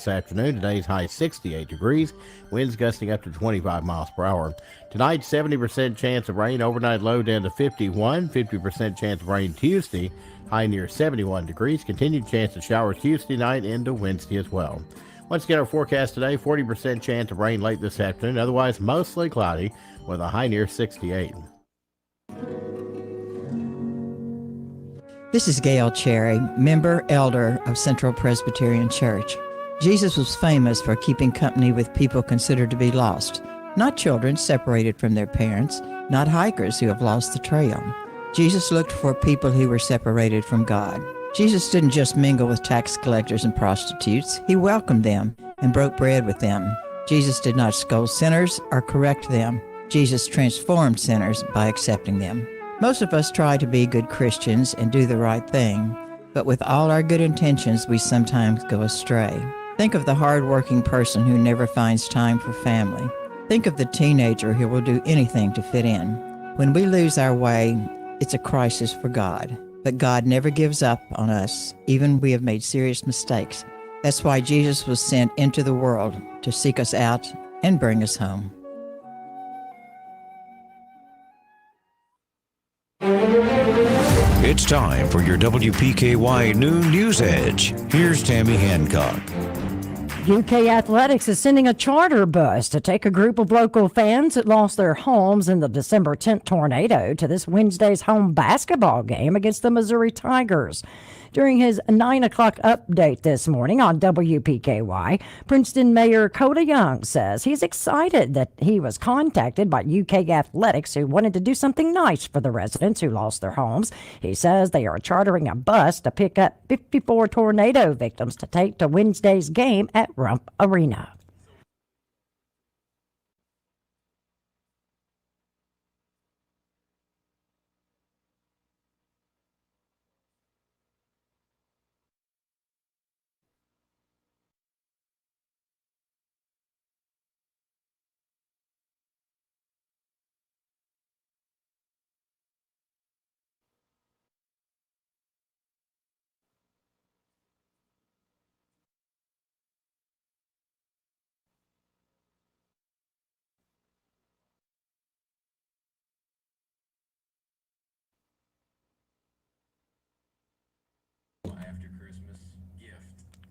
this afternoon. Today's high 68 degrees. Winds gusting up to 25 miles per hour. Tonight, 70% chance of rain. Overnight low down to 51. 50% chance of rain Tuesday. High near 71 degrees. Continued chance of showers Tuesday night into Wednesday as well. Once again, our forecast today, 40% chance of rain late this afternoon. Otherwise, mostly cloudy with a high near 68. This is Gail Cherry, member elder of Central Presbyterian Church. Jesus was famous for keeping company with people considered to be lost, not children separated from their parents, not hikers who have lost the trail. Jesus looked for people who were separated from God. Jesus didn't just mingle with tax collectors and prostitutes. He welcomed them and broke bread with them. Jesus did not scold sinners or correct them. Jesus transformed sinners by accepting them. Most of us try to be good Christians and do the right thing, but with all our good intentions, we sometimes go astray. Think of the hard-working person who never finds time for family. Think of the teenager who will do anything to fit in. When we lose our way, it's a crisis for God. But God never gives up on us, even we have made serious mistakes. That's why Jesus was sent into the world to seek us out and bring us home. It's time for your WPKY Noon News Edge. Here's Tammy Hancock. UK Athletics is sending a charter bus to take a group of local fans that lost their homes in the December 10th tornado to this Wednesday's home basketball game against the Missouri Tigers. During his 9 o'clock update this morning on WPKY, Princeton Mayor Coda Young says he's excited that he was contacted by UK Athletics who wanted to do something nice for the residents who lost their homes. He says they are chartering a bus to pick up 54 tornado victims to take to Wednesday's game at Rump Arena.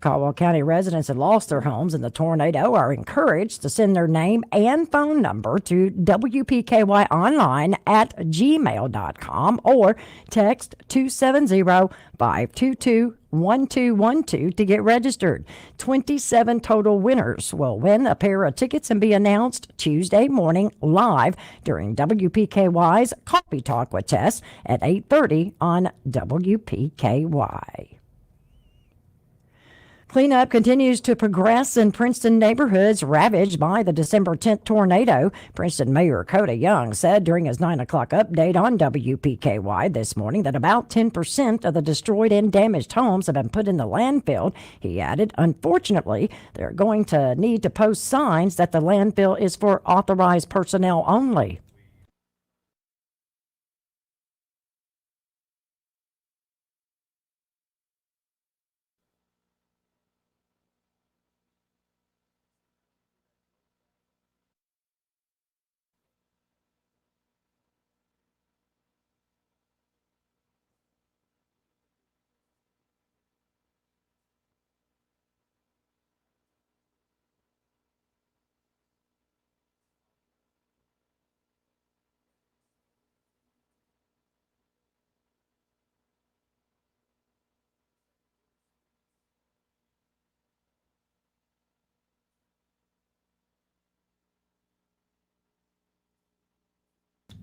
Caldwell County residents that lost their homes in the tornado are encouraged to send their name and phone number to WPKYonline@gmail.com or text 270-522-1212 to get registered. 27 total winners will win a pair of tickets and be announced Tuesday morning live during WPKY's Coffee Talk with Tess at 8:30 on WPKY. Cleanup continues to progress in Princeton neighborhoods ravaged by the December 10th tornado. Princeton Mayor Coda Young said during his 9 o'clock update on WPKY this morning that about 10% of the destroyed and damaged homes have been put in the landfill. He added, unfortunately, they're going to need to post signs that the landfill is for authorized personnel only.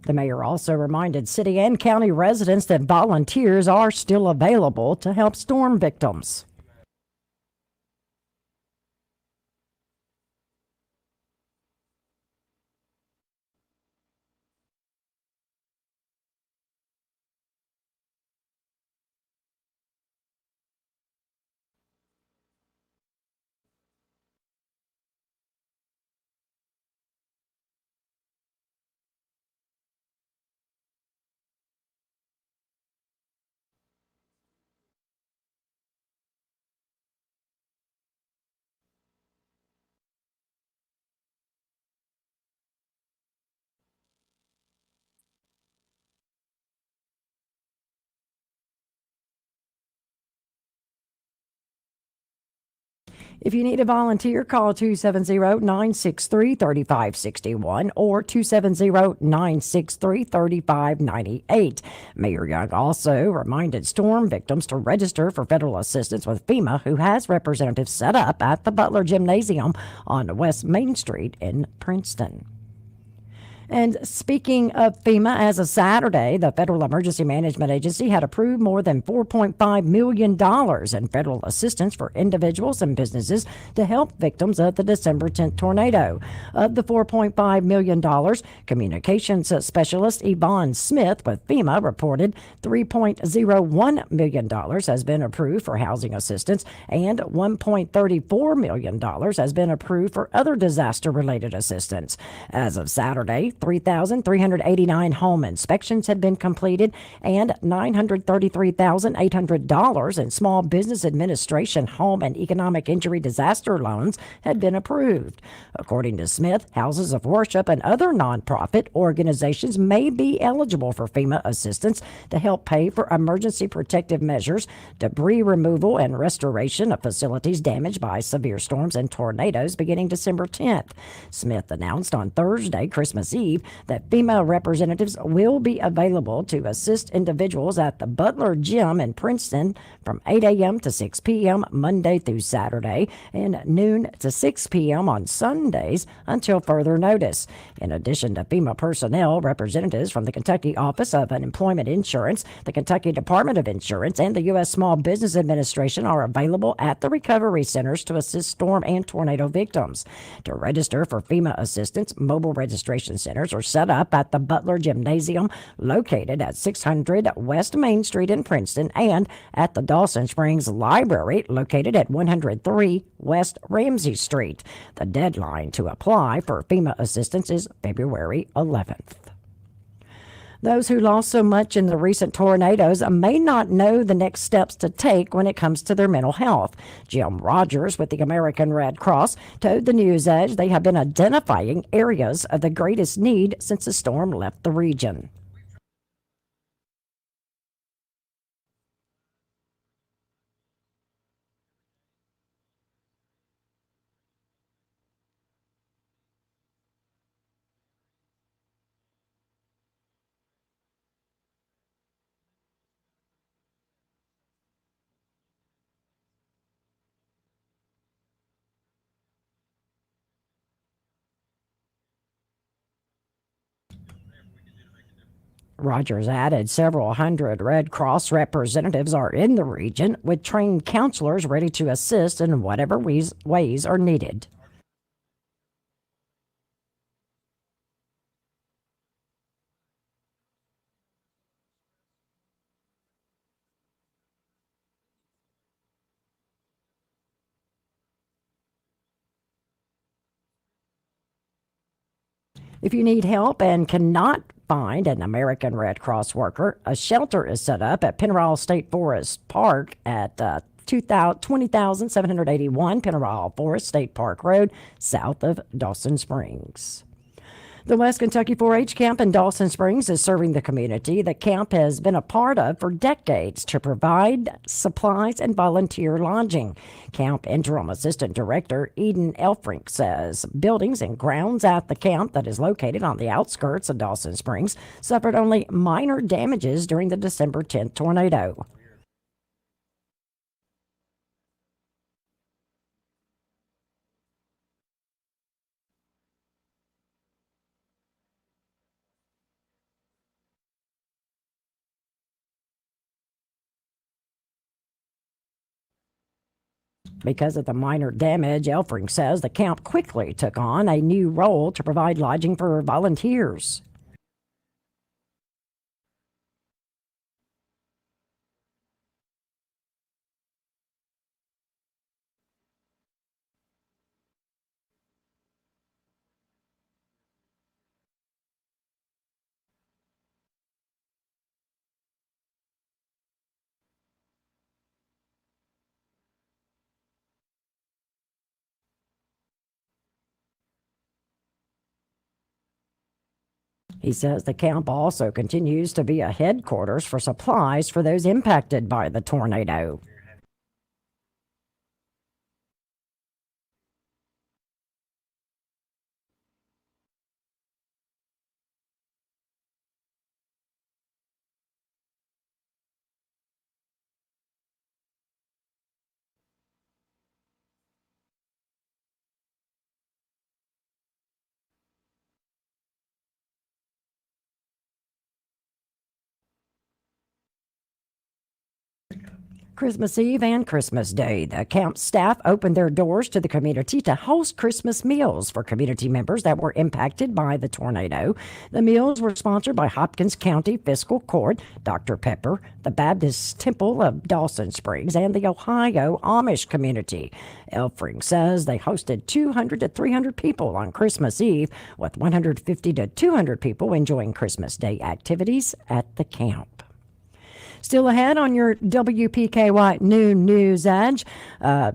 The mayor also reminded city and county residents that volunteers are still available to help storm victims. If you need a volunteer, call 270-963-3561 or 270-963-3598. Mayor Young also reminded storm victims to register for federal assistance with FEMA, who has representatives set up at the Butler Gymnasium on West Main Street in Princeton. And speaking of FEMA, as of Saturday, the Federal Emergency Management Agency had approved more than $4.5 million in federal assistance for individuals and businesses to help victims of the December 10th tornado. Of the $4.5 million, communications specialist Yvonne Smith with FEMA reported $3.01 million has been approved for housing assistance and $1.34 million has been approved for other disaster-related assistance. As of Saturday, 3,389 home inspections had been completed and $933,800 in Small Business Administration home and economic injury disaster loans had been approved. According to Smith, houses of worship and other nonprofit organizations may be eligible for FEMA assistance to help pay for emergency protective measures, debris removal, and restoration of facilities damaged by severe storms and tornadoes beginning December 10th. Smith announced on Thursday, Christmas Eve, that FEMA representatives will be available to assist individuals at the Butler Gym in Princeton from 8 a.m. to 6 p.m. Monday through Saturday and noon to 6 p.m. on Sundays until further notice. In addition to FEMA personnel, representatives from the Kentucky Office of Unemployment Insurance, the Kentucky Department of Insurance, and the U.S. Small Business Administration are available at the recovery centers to assist storm and tornado victims. To register for FEMA assistance, mobile registration centers are set up at the Butler Gymnasium, located at 600 West Main Street in Princeton, and at the Dawson Springs Library, located at 103 West Ramsey Street. The deadline to apply for FEMA assistance is February 11th. Those who lost so much in the recent tornadoes may not know the next steps to take when it comes to their mental health. Jim Rogers with the American Red Cross told the News Edge they have been identifying areas of the greatest need since the storm left the region. Rogers added several hundred Red Cross representatives are in the region with trained counselors ready to assist in whatever ways are needed. If you need help and cannot find an American Red Cross worker, a shelter is set up at Pennyral State Forest Park at 20,781 Pennyral Forest State Park Road, south of Dawson Springs. The West Kentucky 4-H Camp in Dawson Springs is serving the community the camp has been a part of for decades to provide supplies and volunteer lodging. Camp Interim Assistant Director Eden Elfrink says buildings and grounds at the camp that is located on the outskirts of Dawson Springs suffered only minor damages during the December 10th tornado. Because of the minor damage, Elfring says the camp quickly took on a new role to provide lodging for volunteers. He says the camp also continues to be a headquarters for supplies for those impacted by the tornado. Christmas Eve and Christmas Day, the camp staff opened their doors to the community to host Christmas meals for community members that were impacted by the tornado. The meals were sponsored by Hopkins County Fiscal Court, Dr. Pepper, the Baptist Temple of Dawson Springs, and the Ohio Amish community. Elfring says they hosted 200 to 300 people on Christmas Eve, with 150 to 200 people enjoying Christmas Day activities at the camp. Still ahead on your WPKY noon news edge, a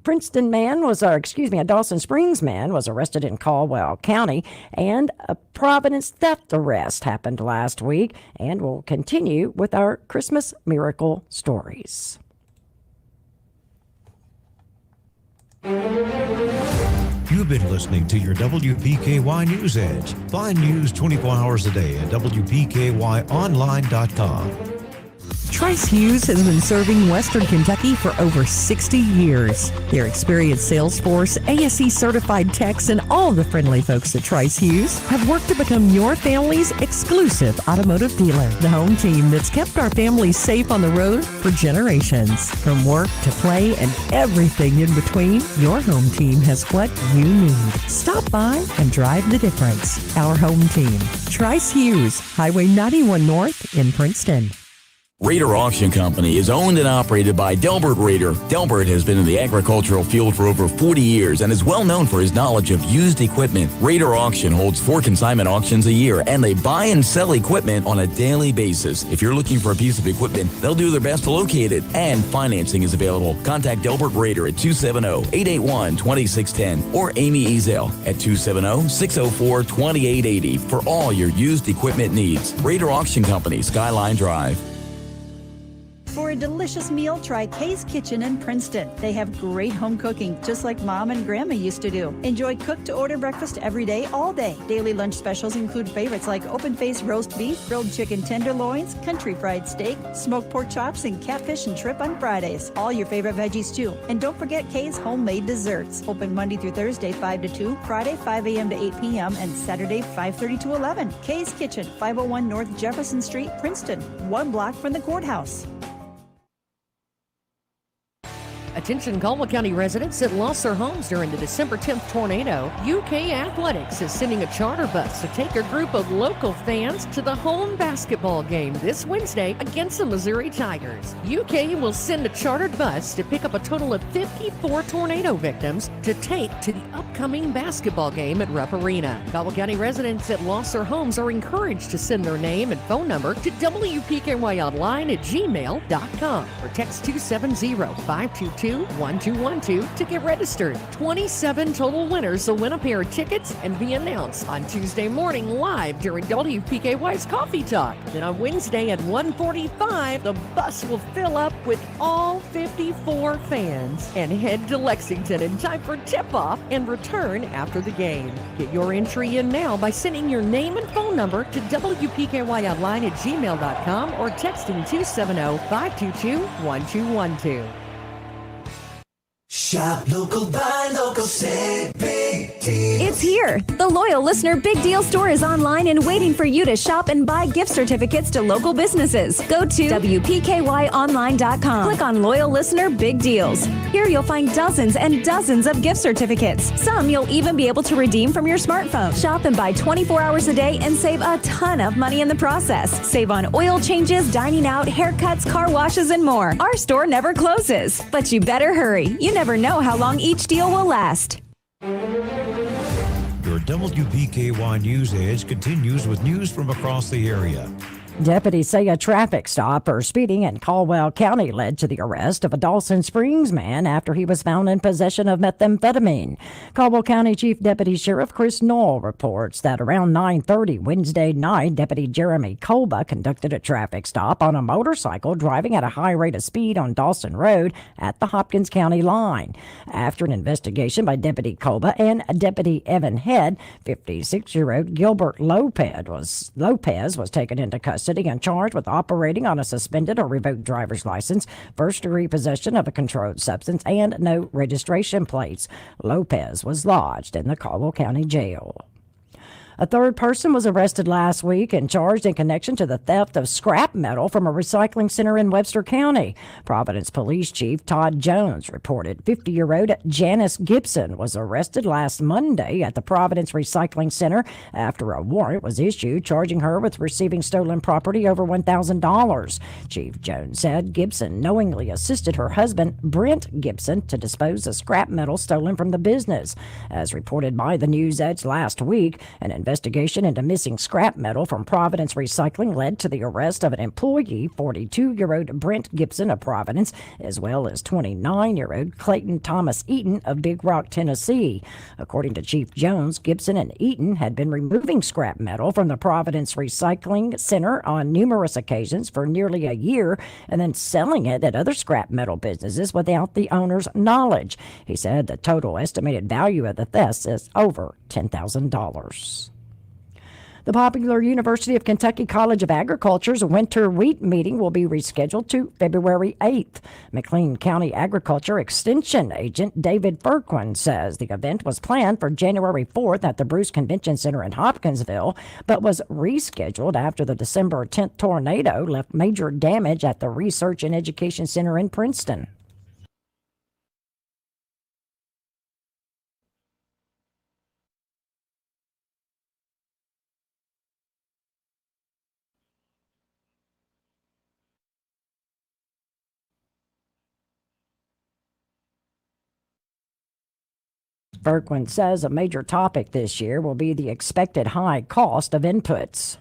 Dawson Springs man was arrested in Caldwell County, and a Providence theft arrest happened last week, and we'll continue with our Christmas miracle stories. You've been listening to your WPKY News Edge. Find news 24 hours a day at WPKYonline.com. Trice Hughes has been serving Western Kentucky for over 60 years. Their experienced sales force, ASE certified techs, and all the friendly folks at Trice Hughes have worked to become your family's exclusive automotive dealer. The home team that's kept our families safe on the road for generations. From work to play and everything in between, your home team has what you need. Stop by and drive the difference. Our home team, Trice Hughes, Highway 91 North in Princeton. Raider Auction Company is owned and operated by Delbert Raider. Delbert has been in the agricultural field for over 40 years and is well known for his knowledge of used equipment. Raider Auction holds 4 consignment auctions a year, and they buy and sell equipment on a daily basis. If you're looking for a piece of equipment, they'll do their best to locate it, and financing is available. Contact Delbert Raider at 270-881-2610 or Amy Ezel at 270-604-2880 for all your used equipment needs. Raider Auction Company, Skyline Drive. For a delicious meal, try Kay's Kitchen in Princeton. They have great home cooking, just like Mom and Grandma used to do. Enjoy cook-to-order breakfast every day, all day. Daily lunch specials include favorites like open-faced roast beef, grilled chicken tenderloins, country fried steak, smoked pork chops, and catfish and shrimp on Fridays. All your favorite veggies, too. And don't forget Kay's homemade desserts. Open Monday through Thursday, 5 to 2, Friday, 5 a.m. to 8 p.m., and Saturday, 5:30 to 11. Kay's Kitchen, 501 North Jefferson Street, Princeton, 1 block from the courthouse. Attention Caldwell County residents that lost their homes during the December 10th tornado. UK Athletics is sending a charter bus to take a group of local fans to the home basketball game this Wednesday against the Missouri Tigers. UK will send a chartered bus to pick up a total of 54 tornado victims to take to the upcoming basketball game at Rupp Arena. Caldwell County residents that lost their homes are encouraged to send their name and phone number to WPKYonline@gmail.com or text 270-522-1212 to get registered. 27 total winners will win a pair of tickets and be announced on Tuesday morning live during WPKY's Coffee Talk. Then on Wednesday at 1:45, the bus will fill up with all 54 fans and head to Lexington in time for tip-off and return after the game. Get your entry in now by sending your name and phone number to WPKYonline@gmail.com or texting 270-522-1212. Shop local, buy local, save big deals. It's here. The Loyal Listener Big Deal Store is online and waiting for you to shop and buy gift certificates to local businesses. Go to WPKYonline.com. Click on Loyal Listener Big Deals. Here you'll find dozens and dozens of gift certificates. Some you'll even be able to redeem from your smartphone. Shop and buy 24 hours a day and save a ton of money in the process. Save on oil changes, dining out, haircuts, car washes, and more. Our store never closes, but you better hurry. You never know how long each deal will last. Your WPKY News Edge continues with news from across the area. Deputies say a traffic stop for speeding in Caldwell County led to the arrest of a Dawson Springs man after he was found in possession of methamphetamine. Caldwell County Chief Deputy Sheriff Chris Knoll reports that around 9:30 Wednesday night, Deputy Jeremy Kolba conducted a traffic stop on a motorcycle driving at a high rate of speed on Dawson Road at the Hopkins County line. After an investigation by Deputy Kolba and Deputy Evan Head, 56-year-old Gilbert Lopez was taken into custody and charged with operating on a suspended or revoked driver's license, first-degree possession of a controlled substance, and no registration plates. Lopez was lodged in the Caldwell County Jail. A third person was arrested last week and charged in connection to the theft of scrap metal from a recycling center in Webster County. Providence Police Chief Todd Jones reported 50-year-old Janice Gibson was arrested last Monday at the Providence Recycling Center after a warrant was issued charging her with receiving stolen property over $1,000. Chief Jones said Gibson knowingly assisted her husband, Brent Gibson, to dispose of scrap metal stolen from the business. As reported by the News Edge last week, an investigation into missing scrap metal from Providence Recycling led to the arrest of an employee, 42-year-old Brent Gibson of Providence, as well as 29-year-old Clayton Thomas Eaton of Big Rock, Tennessee. According to Chief Jones, Gibson and Eaton had been removing scrap metal from the Providence Recycling Center on numerous occasions for nearly a year and then selling it at other scrap metal businesses without the owner's knowledge. He said the total estimated value of the theft is over $10,000. The popular University of Kentucky College of Agriculture's winter wheat meeting will be rescheduled to February 8th. McLean County Agriculture Extension Agent David Firquin says the event was planned for January 4th at the Bruce Convention Center in Hopkinsville, but was rescheduled after the December 10th tornado left major damage at the Research and Education Center in Princeton. Firquin says a major topic this year will be the expected high cost of inputs.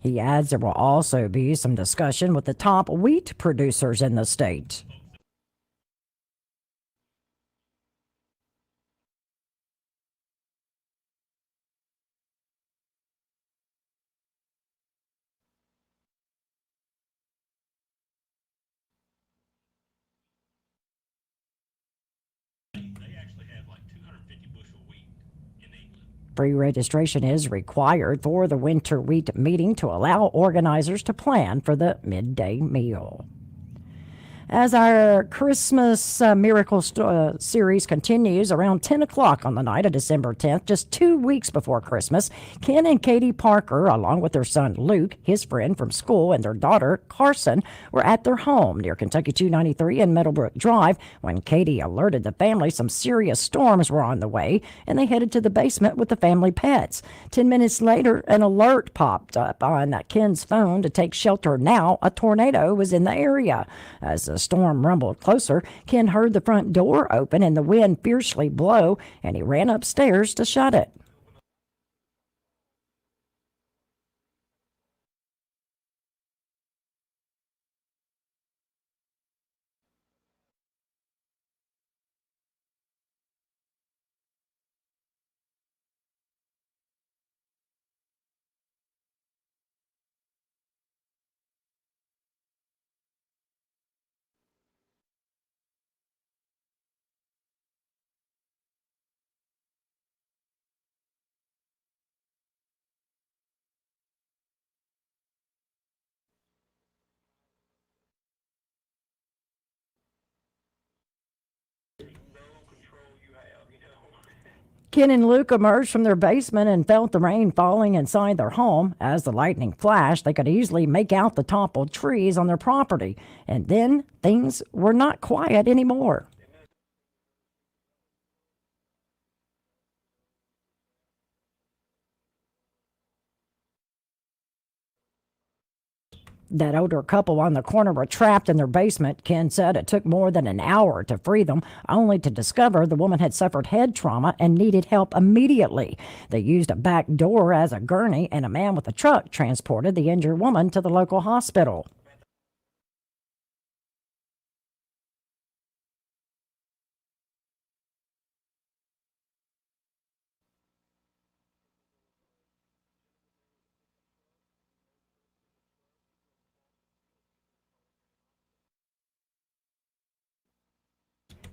He adds there will also be some discussion with the top wheat producers in the state. Pre-registration is required for the winter wheat meeting to allow organizers to plan for the midday meal. As our Christmas Miracle series continues around 10 o'clock on the night of December 10th, just 2 weeks before Christmas, Ken and Katie Parker, along with their son Luke, his friend from school, and their daughter Carson, were at their home near Kentucky 293 and Meadowbrook Drive when Katie alerted the family some serious storms were on the way, and they headed to the basement with the family pets. 10 minutes later, an alert popped up on Ken's phone to take shelter now. A tornado was in the area. As the storm rumbled closer, Ken heard the front door open and the wind fiercely blow, and he ran upstairs to shut it. Ken and Luke emerged from their basement and felt the rain falling inside their home. As the lightning flashed, they could easily make out the toppled trees on their property. And then things were not quiet anymore. That older couple on the corner were trapped in their basement. Ken said it took more than an hour to free them, only to discover the woman had suffered head trauma and needed help immediately. They used a back door as a gurney, and a man with a truck transported the injured woman to the local hospital.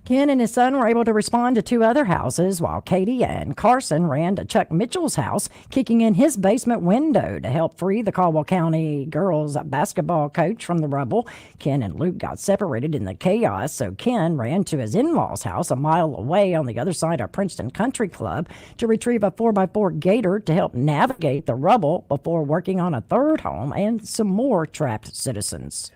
Ken and his son were able to respond to 2 other houses, while Katie and Carson ran to Chuck Mitchell's house, kicking in his basement window to help free the Caldwell County girls basketball coach from the rubble. Ken and Luke got separated in the chaos, so Ken ran to his in-laws' house a mile away on the other side of Princeton Country Club to retrieve a 4x4 gator to help navigate the rubble before working on a third home and some more trapped citizens.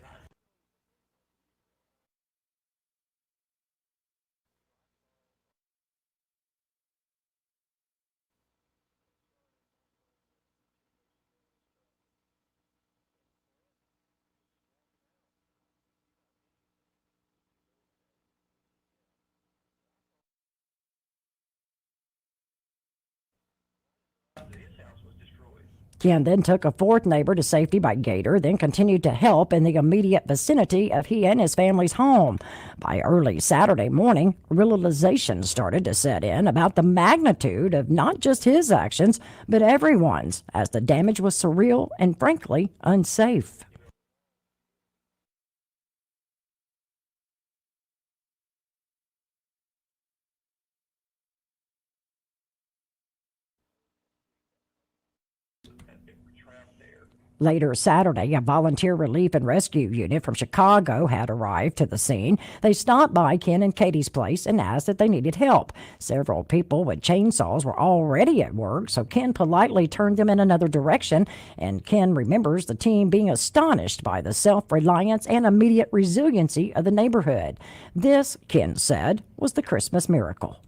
Ken then took a 4th neighbor to safety by gator, then continued to help in the immediate vicinity of he and his family's home. By early Saturday morning, realization started to set in about the magnitude of not just his actions, but everyone's, as the damage was surreal and frankly unsafe. Later Saturday, a volunteer relief and rescue unit from Chicago had arrived to the scene. They stopped by Ken and Katie's place and asked if they needed help. Several people with chainsaws were already at work, so Ken politely turned them in another direction, and Ken remembers the team being astonished by the self-reliance and immediate resiliency of the neighborhood. This, Ken said, was the Christmas miracle.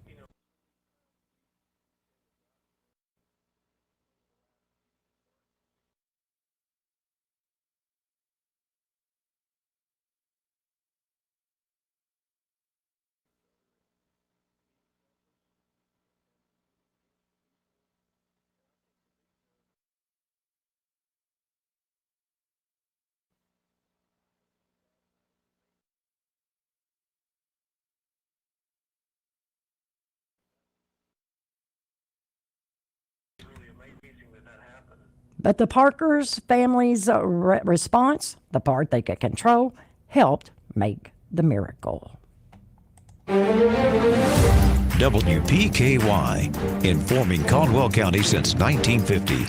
But the Parkers family's response, the part they could control, helped make the miracle. WPKY, informing Caldwell County since 1950.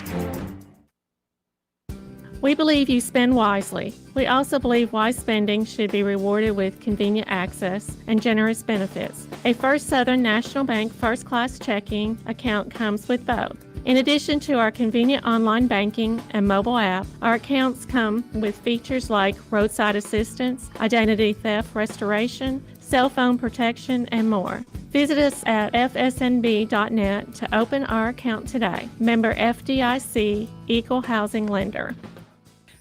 We believe you spend wisely. We also believe wise spending should be rewarded with convenient access and generous benefits. A First Southern National Bank First Class checking account comes with both. In addition to our convenient online banking and mobile app, our accounts come with features like roadside assistance, identity theft restoration, cell phone protection, and more. Visit us at fsnb.net to open our account today. Member FDIC, Equal Housing Lender.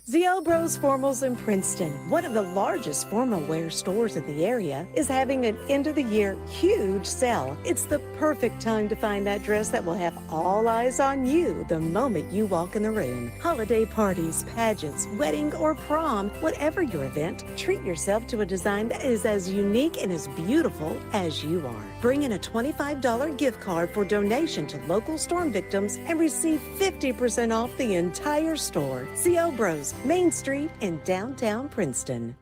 Zio Bros Formals in Princeton, one of the largest formal wear stores in the area, is having an end-of-the-year huge sale. It's the perfect time to find that dress that will have all eyes on you the moment you walk in the room. Holiday parties, pageants, wedding, or prom, whatever your event, treat yourself to a design that is as unique and as beautiful as you are. Bring in a $25 gift card for donation to local storm victims and receive 50% off the entire store. Zio Bros, Main Street in downtown Princeton.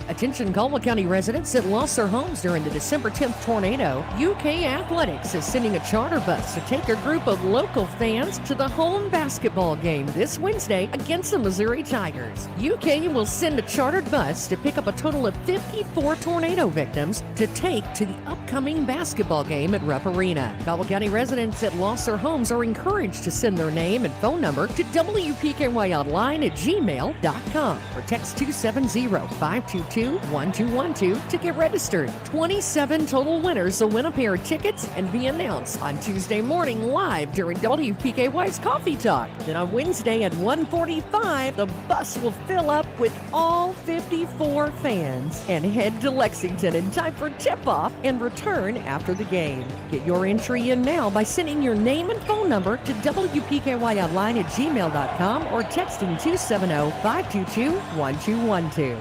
Attention Caldwell County residents that lost their homes during the December 10th tornado. UK Athletics is sending a charter bus to take a group of local fans to the home basketball game this Wednesday against the Missouri Tigers. UK will send a chartered bus to pick up a total of 54 tornado victims to take to the upcoming basketball game at Rupp Arena. Caldwell County residents that lost their homes are encouraged to send their name and phone number to WPKYonline@gmail.com or text 270-522-1212 to get registered. 27 total winners will win a pair of tickets and be announced on Tuesday morning live during WPKY's Coffee Talk. Then on Wednesday at 1:45, the bus will fill up with all 54 fans and head to Lexington in time for tip-off and return after the game. Get your entry in now by sending your name and phone number to WPKYonline@gmail.com or texting 270-522-1212.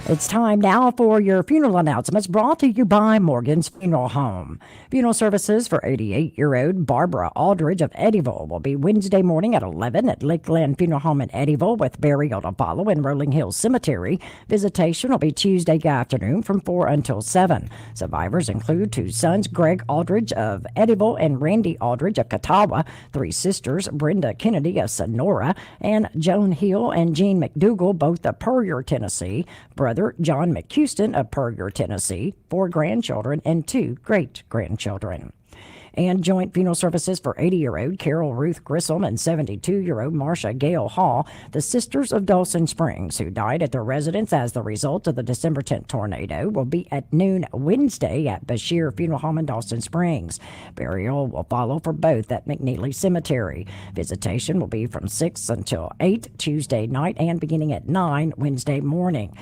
It's time now for your funeral announcements, brought to you by Morgan's Funeral Home. Funeral services for 88-year-old Barbara Aldridge of Eddyville will be Wednesday morning at 11 at Lakeland Funeral Home in Eddyville, with burial to follow in Rolling Hills Cemetery. Visitation will be Tuesday afternoon from 4 until 7. Survivors include 2 sons, Greg Aldridge of Eddyville and Randy Aldridge of Catawba, 3 sisters, Brenda Kennedy of Sonora, and Joan Hill and Jean McDougal, both of Puryear, Tennessee, brother John McHouston of Puryear, Tennessee, 4 grandchildren and 2 great-grandchildren. And joint funeral services for 80-year-old Carol Ruth Grissom and 72-year-old Marcia Gale Hall, the sisters of Dawson Springs, who died at their residence as the result of the December 10th tornado, will be at noon Wednesday at Bashir Funeral Home in Dawson Springs. Burial will follow for both at McNeely Cemetery. Visitation will be from 6 until 8 Tuesday night and beginning at 9 Wednesday morning.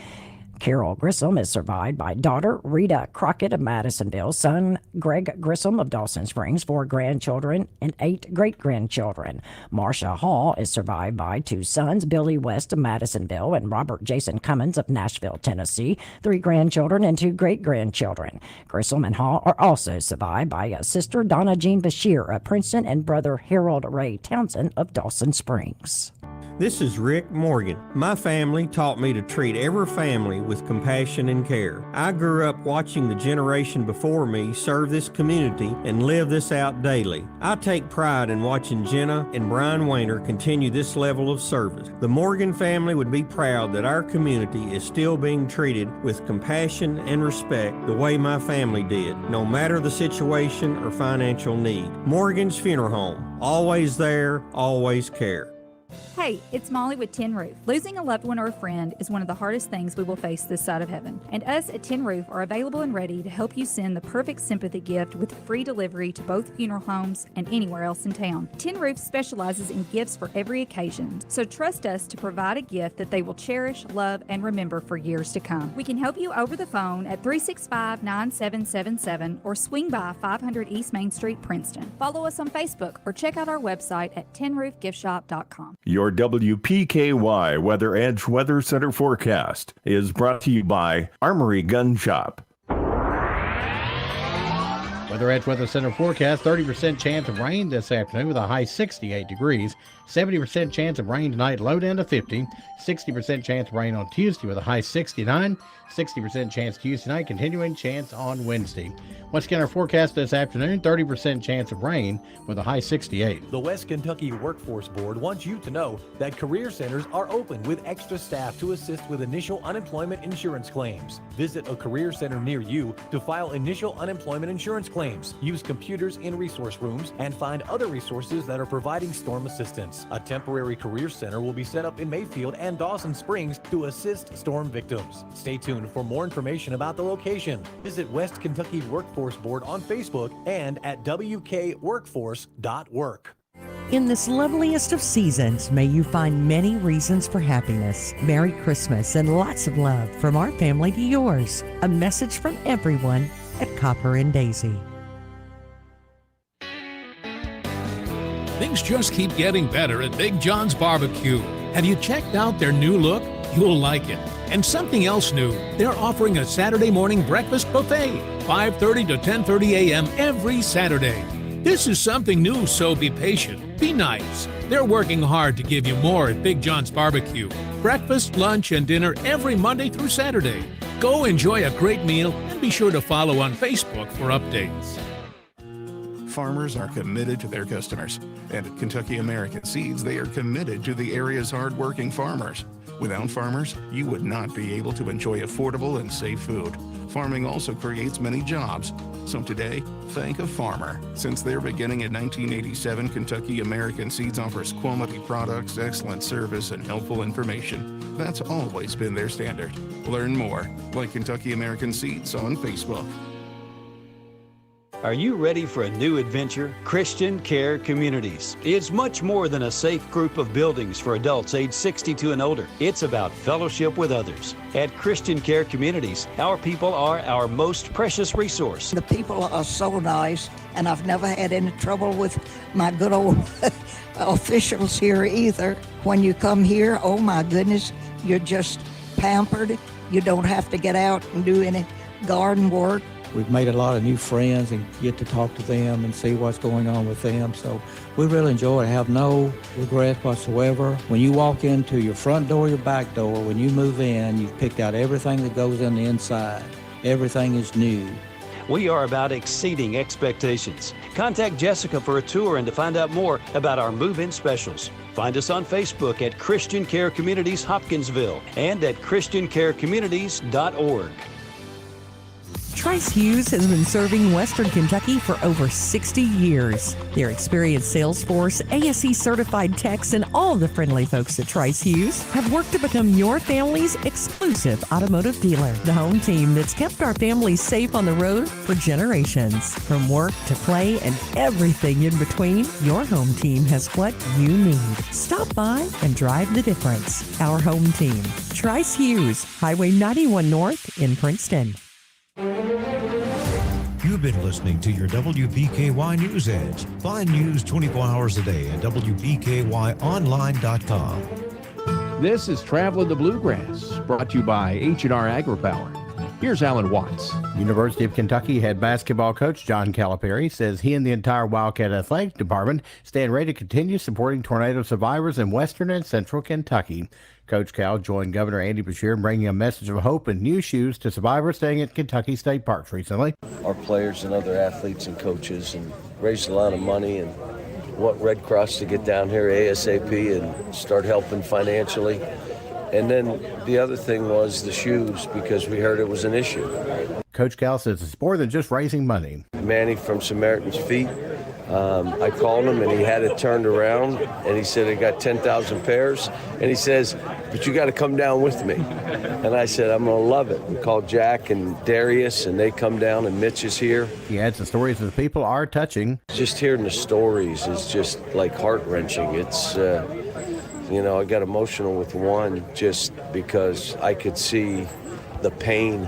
Carol Grissom is survived by daughter Rita Crockett of Madisonville, son Greg Grissom of Dawson Springs, 4 grandchildren and 8 great-grandchildren. Marcia Hall is survived by 2 sons, Billy West of Madisonville and Robert Jason Cummins of Nashville, Tennessee, 3 grandchildren and 2 great-grandchildren. Grissom and Hall are also survived by a sister, Donna Jean Bashir of Princeton, and brother Harold Ray Townsend of Dawson Springs. This is Rick Morgan. My family taught me to treat every family with compassion and care. I grew up watching the generation before me serve this community and live this out daily. I take pride in watching Jenna and Brian Wayner continue this level of service. The Morgan family would be proud that our community is still being treated with compassion and respect the way my family did, no matter the situation or financial need. Morgan's Funeral Home, always there, always care. Hey, it's Molly with Tin Roof. Losing a loved one or a friend is one of the hardest things we will face this side of heaven. And us at Tin Roof are available and ready to help you send the perfect sympathy gift with free delivery to both funeral homes and anywhere else in town. Tin Roof specializes in gifts for every occasion, so trust us to provide a gift that they will cherish, love, and remember for years to come. We can help you over the phone at 365-9777 or swing by 500 East Main Street, Princeton. Follow us on Facebook or check out our website at tinroofgiftshop.com. Your WPKY Weather Edge Weather Center forecast is brought to you by Armory Gun Shop. Weather Edge Weather Center forecast, 30% chance of rain this afternoon with a high 68 degrees. 70% chance of rain tonight, low down to 50. 60% chance of rain on Tuesday with a high 69. 60% chance Tuesday night, continuing chance on Wednesday. Once again, our forecast this afternoon, 30% chance of rain with a high 68. The West Kentucky Workforce Board wants you to know that career centers are open with extra staff to assist with initial unemployment insurance claims. Visit a career center near you to file initial unemployment insurance claims. Use computers in resource rooms and find other resources that are providing storm assistance. A temporary career center will be set up in Mayfield and Dawson Springs to assist storm victims. Stay tuned for more information about the location. Visit West Kentucky Workforce Board on Facebook and at wkworkforce.work. In this loveliest of seasons, may you find many reasons for happiness. Merry Christmas and lots of love from our family to yours. A message from everyone at Copper and Daisy. Things just keep getting better at Big John's Barbecue. Have you checked out their new look? You'll like it. And something else new, they're offering a Saturday morning breakfast buffet, 5:30 to 10:30 a.m. every Saturday. This is something new, so be patient. Be nice. They're working hard to give you more at Big John's Barbecue. Breakfast, lunch, and dinner every Monday through Saturday. Go enjoy a great meal and be sure to follow on Facebook for updates. Farmers are committed to their customers, and at Kentucky American Seeds, they are committed to the area's hardworking farmers. Without farmers, you would not be able to enjoy affordable and safe food. Farming also creates many jobs. So today, thank a farmer. Since their beginning in 1987, Kentucky American Seeds offers quality products, excellent service, and helpful information. That's always been their standard. Learn more, like Kentucky American Seeds on Facebook. Are you ready for a new adventure? Christian Care Communities. It's much more than a safe group of buildings for adults age 62 and older. It's about fellowship with others. At Christian Care Communities, our people are our most precious resource. The people are so nice, and I've never had any trouble with my good old officials here either. When you come here, oh my goodness, you're just pampered. You don't have to get out and do any garden work. We've made a lot of new friends and get to talk to them and see what's going on with them. So we really enjoy it. I have no regrets whatsoever. When you walk into your front door, your back door, when you move in, you've picked out everything that goes on the inside. Everything is new. We are about exceeding expectations. Contact Jessica for a tour and to find out more about our move-in specials. Find us on Facebook at Christian Care Communities Hopkinsville and at christiancarecommunities.org. Trice Hughes has been serving Western Kentucky for over 60 years. Their experienced sales force, ASE certified techs, and all the friendly folks at Trice Hughes have worked to become your family's exclusive automotive dealer. The home team that's kept our families safe on the road for generations. From work to play and everything in between, your home team has what you need. Stop by and drive the difference. Our home team, Trice Hughes, Highway 91 North in Princeton. You've been listening to your WPKY News Edge. Find news 24 hours a day at WPKYOnline.com. This is Traveling the Bluegrass, brought to you by H&R AgriPower. Here's Alan Watts. University of Kentucky head basketball coach John Calipari says he and the entire Wildcat Athletic Department stand ready to continue supporting tornado survivors in western and central Kentucky. Coach Cal joined Governor Andy Beshear in bringing a message of hope and new shoes to survivors staying at Kentucky State Parks recently. Our players and other athletes and coaches and raised a lot of money and want Red Cross to get down here ASAP and start helping financially. And then the other thing was the shoes, because we heard it was an issue. Coach Cal says it's more than just raising money. Manny from Samaritan's Feet, I called him and he had it turned around and he said, I got 10,000 pairs. And he says, but you got to come down with me. And I said, I'm going to love it. We called Jack and Darius and they come down and Mitch is here. He adds the stories of the people are touching. Just hearing the stories is just like heart-wrenching. It's, you know, I got emotional with one just because I could see the pain.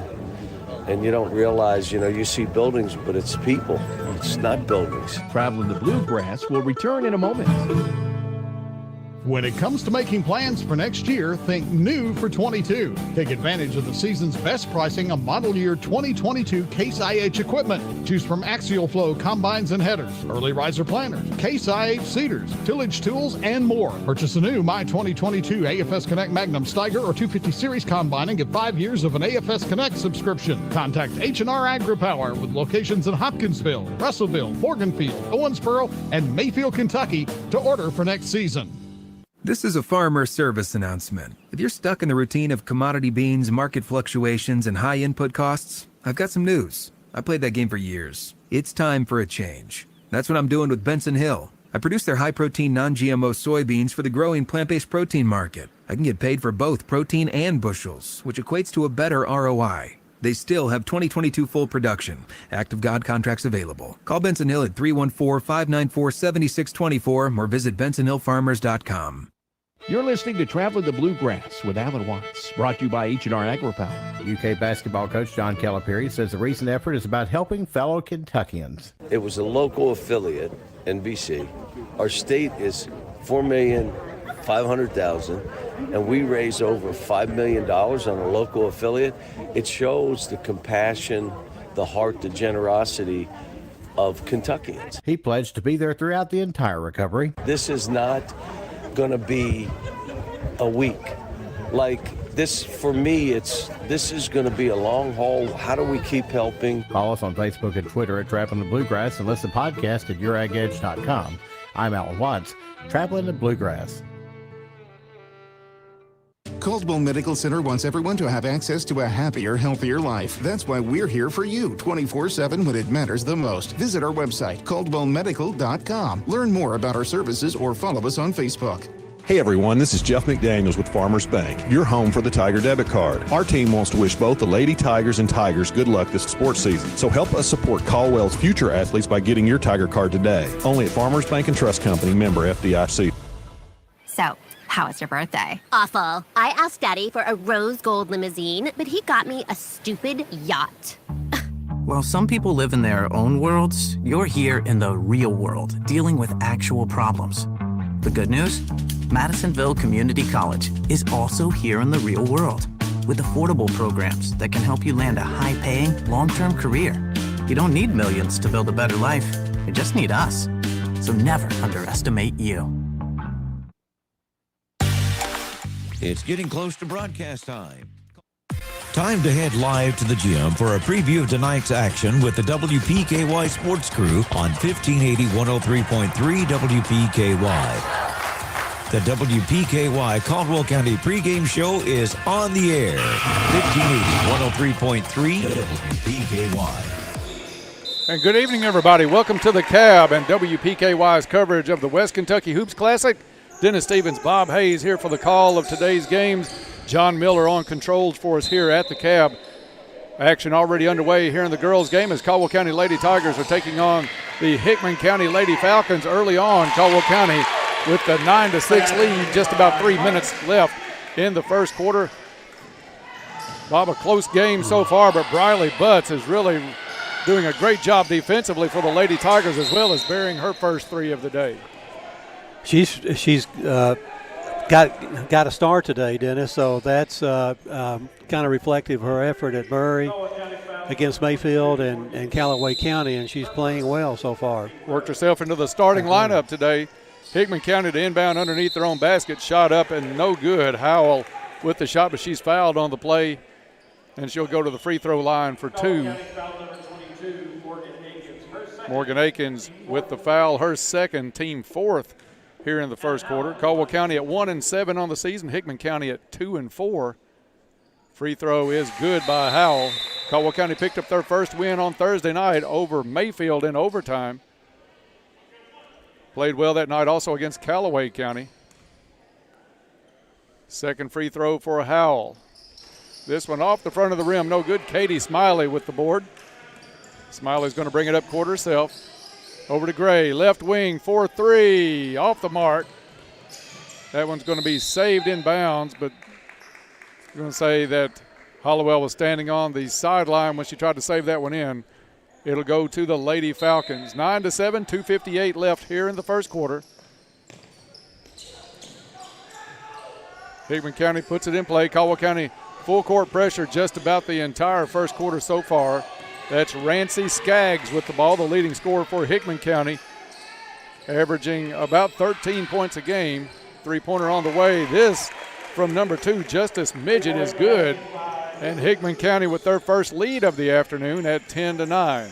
And you don't realize, you know, you see buildings, but it's people. It's not buildings. Traveling the Bluegrass will return in a moment. When it comes to making plans for next year, think new for 22. Take advantage of the season's best pricing on model year 2022 Case IH equipment. Choose from axial flow combines and headers, early riser planters, Case IH seeders, tillage tools, and more. Purchase a new My 2022 AFS Connect Magnum Steiger or 250 Series combine and get 5 years of an AFS Connect subscription. Contact H&R AgriPower with locations in Hopkinsville, Russellville, Morganfield, Owensboro, and Mayfield, Kentucky to order for next season. This is a farmer service announcement. If you're stuck in the routine of commodity beans, market fluctuations, and high input costs, I've got some news. I played that game for years. It's time for a change. That's what I'm doing with Benson Hill. I produce their high-protein, non-GMO soybeans for the growing plant-based protein market. I can get paid for both protein and bushels, which equates to a better ROI. They still have 2022 full production. Act of God contracts available. Call Benson Hill at 314-594-7624 or visit BensonHillFarmers.com. You're listening to Traveling the Bluegrass with Alan Watts, brought to you by H&R AgriPower. UK basketball coach John Calipari says the recent effort is about helping fellow Kentuckians. It was a local affiliate, NBC. Our state is $4,500,000, and we raise over $5 million on a local affiliate. It shows the compassion, the heart, the generosity of Kentuckians. He pledged to be there throughout the entire recovery. This is not going to be a week. Like this, for me, this is going to be a long haul. How do we keep helping? Follow us on Facebook and Twitter at Traveling the Bluegrass and listen to the podcast at youragedge.com. I'm Alan Watts, Traveling the Bluegrass. Caldwell Medical Center wants everyone to have access to a happier, healthier life. That's why we're here for you 24/7 when it matters the most. Visit our website, caldwellmedical.com. Learn more about our services or follow us on Facebook. Hey everyone, this is Jeff McDaniels with Farmers Bank, your home for the Tiger debit card. Our team wants to wish both the Lady Tigers and Tigers good luck this sports season. So help us support Caldwell's future athletes by getting your Tiger card today. Only at Farmers Bank and Trust Company, member FDIC. So, how was your birthday? Awful. I asked Daddy for a rose gold limousine, but he got me a stupid yacht. While some people live in their own worlds, you're here in the real world, dealing with actual problems. The good news? Madisonville Community College is also here in the real world. with affordable programs that can help you land a high-paying, long-term career. You don't need millions to build a better life. You just need us. So never underestimate you. It's getting close to broadcast time. Time to head live to the gym for a preview of tonight's action with the WPKY Sports Crew on 1580 103.3 WPKY. The WPKY Caldwell County pregame show is on the air. 1580 103.3 WPKY. And good evening, everybody. Welcome to the Cab and WPKY's coverage of the West Kentucky Hoops Classic. Dennis Stevens, Bob Hayes here for the call of today's games. John Miller on controls for us here at the Cab. Action already underway here in the girls' game as Caldwell County Lady Tigers are taking on the Hickman County Lady Falcons early on. Caldwell County with the 9-6 lead, just about 3 minutes left in the first quarter. Bob, a close game so far, but Briley Butts is really doing a great job defensively for the Lady Tigers, as well as bearing her first three of the day. She's got a star today, Dennis, so that's kind of reflective of her effort at Murray against Mayfield and Callaway County, and she's playing well so far. Worked herself into the starting lineup today. Hickman County to inbound underneath their own basket, shot up and no good. Howell with the shot, but she's fouled on the play, and she'll go to the free throw line for two. Morgan Akins with the foul, her second, team fourth here in the first quarter. Caldwell County at 1-7 on the season. Hickman County at 2-4. Free throw is good by Howell. Caldwell County picked up their first win on Thursday night over Mayfield in overtime. Played well that night also against Callaway County. Second free throw for Howell. This one off the front of the rim, no good. Katie Smiley with the board. Smiley's going to bring it up court herself. Over to Gray, left wing, 4-3, off the mark. That one's going to be saved in bounds, but I'm going to say that Hollowell was standing on the sideline when she tried to save that one in. It'll go to the Lady Falcons. 9-7, 2:58 left here in the first quarter. Hickman County puts it in play. Caldwell County full court pressure just about the entire first quarter so far. That's Rancy Skaggs with the ball, the leading scorer for Hickman County, averaging about 13 points a game. Three-pointer on the way. This from number 2, Justice Midget, is good. And Hickman County with their first lead of the afternoon at 10-9.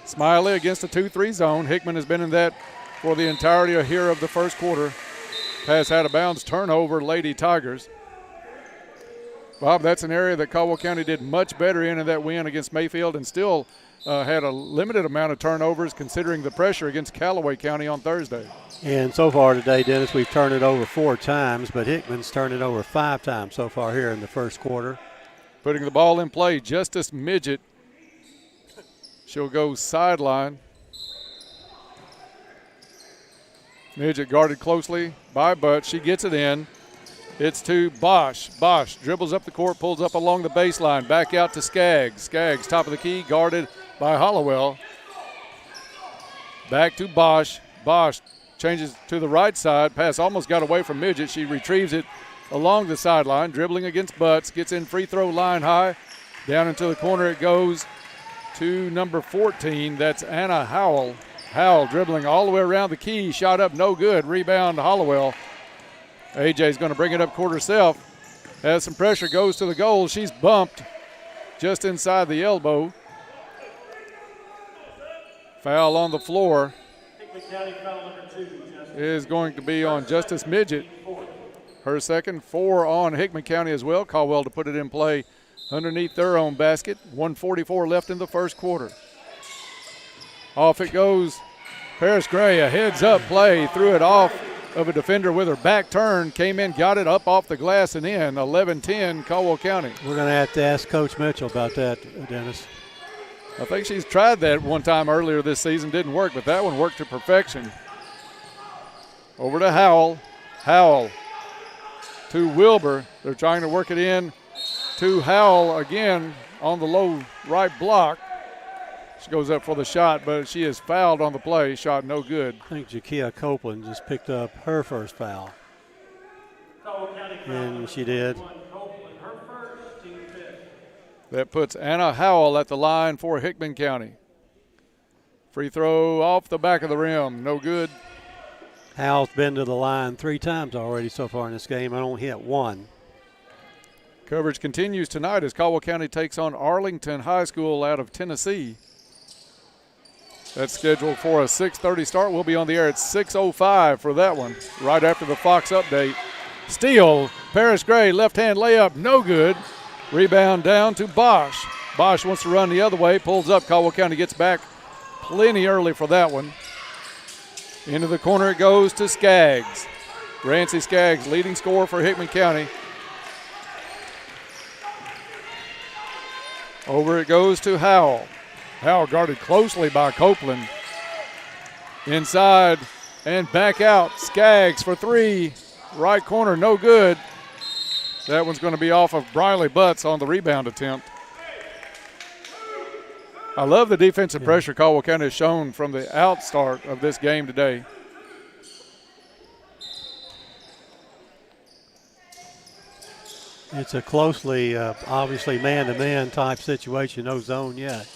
Smiley against the 2-3 zone. Hickman has been in that for the entirety here of the first quarter. Pass out of bounds, turnover, Lady Tigers. Bob, that's an area that Caldwell County did much better in that win against Mayfield, and still had a limited amount of turnovers considering the pressure against Callaway County on Thursday. And so far today, Dennis, we've turned it over 4 times, but Hickman's turned it over 5 times so far here in the first quarter. Putting the ball in play, Justice Midget. She'll go sideline. Midget guarded closely by Butts. She gets it in. It's to Bosch. Bosch dribbles up the court, pulls up along the baseline, back out to Skaggs. Skaggs, top of the key, guarded by Hollowell. Back to Bosch. Bosch changes to the right side. Pass almost got away from Midget. She retrieves it along the sideline, dribbling against Butts. Gets in free throw line high. Down into the corner it goes to number 14. That's Anna Howell. Howell dribbling all the way around the key. Shot up, no good. Rebound to Hollowell. AJ's going to bring it up court herself. Has some pressure, goes to the goal. She's bumped just inside the elbow. Foul on the floor is going to be on Justice Midget. Her second, 4 on Hickman County as well. Caldwell to put it in play underneath their own basket. 1:44 left in the first quarter. Off it goes. Paris Gray, a heads-up play, threw it off of a defender with her back turn, came in, got it up off the glass and in. 11-10 Caldwell County. We're going to have to ask Coach Mitchell about that, Dennis. I think she's tried that one time earlier this season, didn't work, but that one worked to perfection. Over to Howell. Howell to Wilbur. They're trying to work it in to Howell again on the low right block. She goes up for the shot, but she is fouled on the play. Shot no good. I think Jakia Copeland just picked up her first foul. And she did. That puts Anna Howell at the line for Hickman County. Free throw off the back of the rim, no good. Howell's been to the line 3 times already so far in this game and only hit 1. Coverage continues tonight as Caldwell County takes on Arlington High School out of Tennessee. That's scheduled for a 6:30 start. We'll be on the air at 6:05 for that one, right after the Fox update. Steal, Paris Gray, left-hand layup, no good. Rebound down to Bosch. Bosch wants to run the other way, pulls up. Caldwell County gets back plenty early for that one. Into the corner it goes to Skaggs. Rancy Skaggs, leading scorer for Hickman County. Over it goes to Howell. Howell guarded closely by Copeland. Inside and back out. Skaggs for 3. Right corner, no good. That one's going to be off of Briley Butts on the rebound attempt. I love the defensive pressure Caldwell County has shown from the outstart of this game today. It's a closely, obviously man-to-man type situation, no zone yet.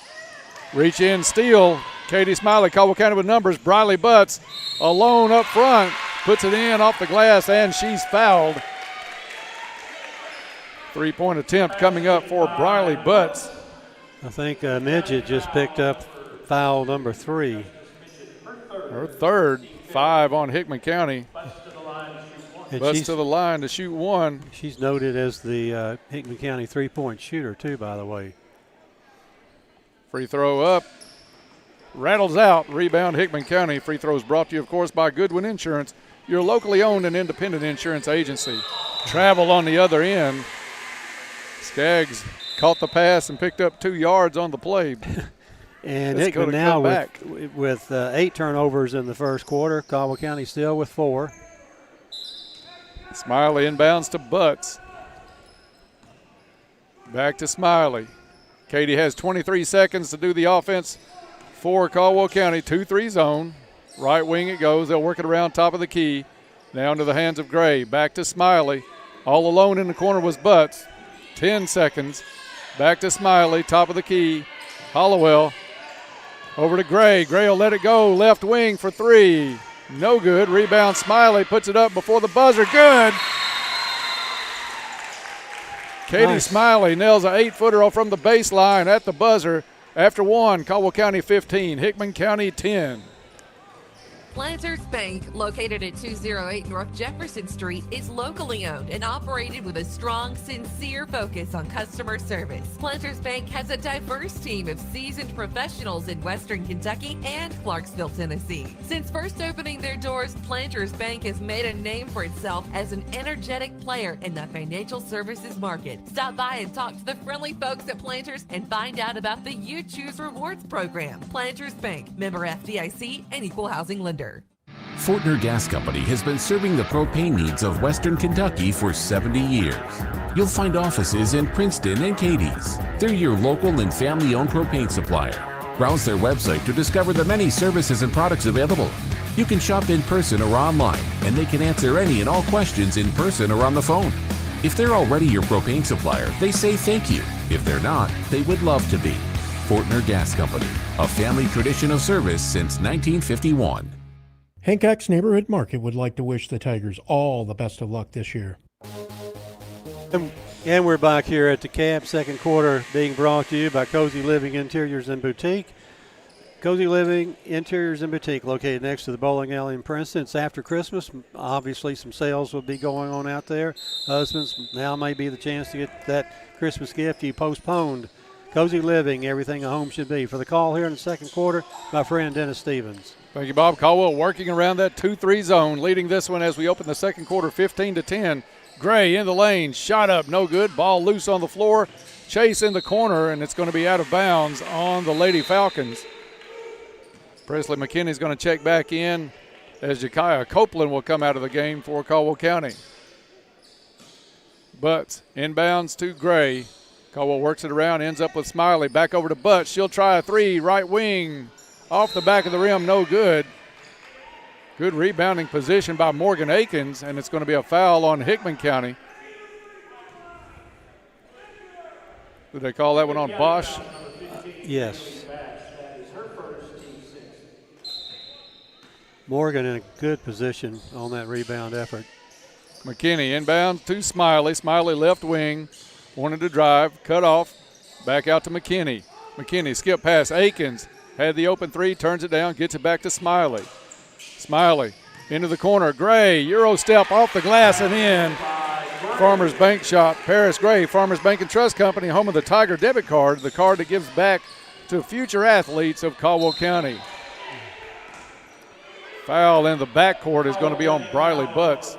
Reach in, steal. Katie Smiley, Caldwell County with numbers. Briley Butts alone up front. Puts it in off the glass, and she's fouled. 3-point attempt coming up for Briley Butts. I think Midget just picked up foul number 3. Her third, 5 on Hickman County. And Butts to the line to shoot 1. She's noted as the Hickman County 3-point shooter, too, by the way. Free throw up. Rattles out. Rebound Hickman County. Free throws brought to you, of course, by Goodwin Insurance, your locally owned and independent insurance agency. Travel on the other end. Skaggs caught the pass and picked up 2 yards on the play. And Hickman now with 8 turnovers in the first quarter. Caldwell County still with 4. Smiley inbounds to Butts. Back to Smiley. Katie has 23 seconds to do the offense for Caldwell County. 2-3 zone. Right wing it goes. They'll work it around top of the key. Down to the hands of Gray. Back to Smiley. All alone in the corner was Butts. 10 seconds. Back to Smiley. Top of the key. Hollowell. Over to Gray. Gray will let it go. Left wing for 3. No good. Rebound Smiley. Puts it up before the buzzer. Good. Katie Smiley nails an 8-footer from the baseline at the buzzer. After 1, Caldwell County 15, Hickman County 10. Planters Bank, located at 208 North Jefferson Street, is locally owned and operated with a strong, sincere focus on customer service. Planters Bank has a diverse team of seasoned professionals in Western Kentucky and Clarksville, Tennessee. Since first opening their doors, Planters Bank has made a name for itself as an energetic player in the financial services market. Stop by and talk to the friendly folks at Planters and find out about the You Choose Rewards program. Planters Bank, member FDIC and equal housing lender. Fortner Gas Company has been serving the propane needs of Western Kentucky for 70 years. You'll find offices in Princeton and Cadiz. They're your local and family-owned propane supplier. Browse their website to discover the many services and products available. You can shop in person or online, and they can answer any and all questions in person or on the phone. If they're already your propane supplier, they say thank you. If they're not, they would love to be. Fortner Gas Company, a family tradition of service since 1951. Hancock's Neighborhood Market would like to wish the Tigers all the best of luck this year. And we're back here at the CAB second quarter, being brought to you by Cozy Living Interiors and Boutique. Cozy Living Interiors and Boutique, located next to the bowling alley in Princeton. It's after Christmas. Obviously, some sales will be going on out there. Husbands, now may be the chance to get that Christmas gift you postponed. Cozy Living, everything a home should be. For the call here in the second quarter, my friend Dennis Stevens. Thank you, Bob. Caldwell working around that 2-3 zone, leading this one as we open the second quarter 15-10. Gray in the lane, shot up, no good. Ball loose on the floor. Chase in the corner, and it's going to be out of bounds on the Lady Falcons. Presley McKinney's going to check back in as Jekiah Copeland will come out of the game for Caldwell County. Butts inbounds to Gray. Caldwell works it around, ends up with Smiley. Back over to Butts. She'll try a 3, right wing. Off the back of the rim, no good. Good rebounding position by Morgan Akins, and it's going to be a foul on Hickman County. Did they call that one on Bosch? Yes. Morgan in a good position on that rebound effort. McKinney inbound to Smiley. Smiley left wing. Wanted to drive. Cut off. Back out to McKinney. McKinney skip pass. Akins had the open three. Turns it down. Gets it back to Smiley. Smiley into the corner. Gray. Euro step off the glass and in. Farmers Bank shot. Paris Gray. Farmers Bank and Trust Company. Home of the Tiger debit card. The card that gives back to future athletes of Caldwell County. Foul in the backcourt is going to be on Briley Butts.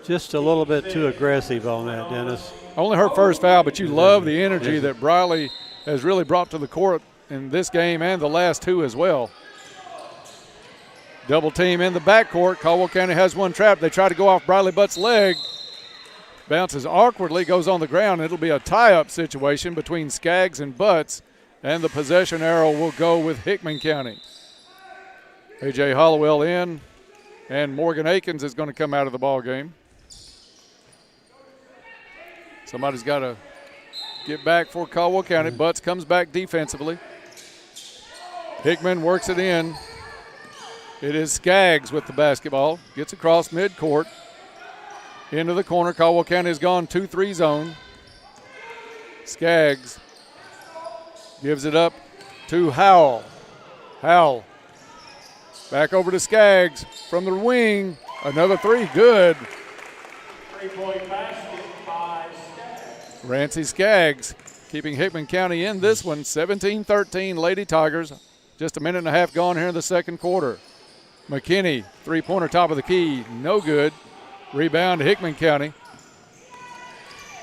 Just a little bit too aggressive on that, Dennis. Only her first foul, but you love the energy that Briley has really brought to the court in this game and the last two as well. Double team in the backcourt. Caldwell County has one trapped. They try to go off Briley Butts' leg. Bounces awkwardly, goes on the ground. It'll be a tie-up situation between Skaggs and Butts, and the possession arrow will go with Hickman County. A.J. Hollowell in, and Morgan Akins is going to come out of the ball game. Somebody's got to get back for Caldwell County. Butts comes back defensively. Hickman works it in. It is Skaggs with the basketball. Gets across midcourt. Into the corner. Caldwell County has gone 2-3 zone. Skaggs gives it up to Howell. Howell back over to Skaggs from the wing. Another three. Good. Three-point basket by Skaggs. Rancy Skaggs keeping Hickman County in this one. 17-13 Lady Tigers. Just a minute and a half gone here in the second quarter. McKinney, three-pointer top of the key. No good. Rebound to Hickman County.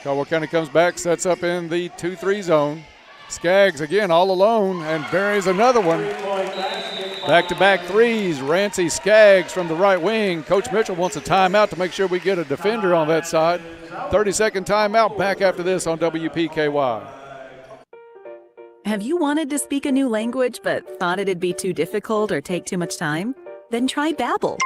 Caldwell County comes back, sets up in the 2-3 zone. Skaggs again all alone and buries another one. Back-to-back threes. Rancy Skaggs from the right wing. Coach Mitchell wants a timeout to make sure we get a defender on that side. 30-second timeout. Back after this on WPKY. Have you wanted to speak a new language but thought it'd be too difficult or take too much time? Then try Babbel.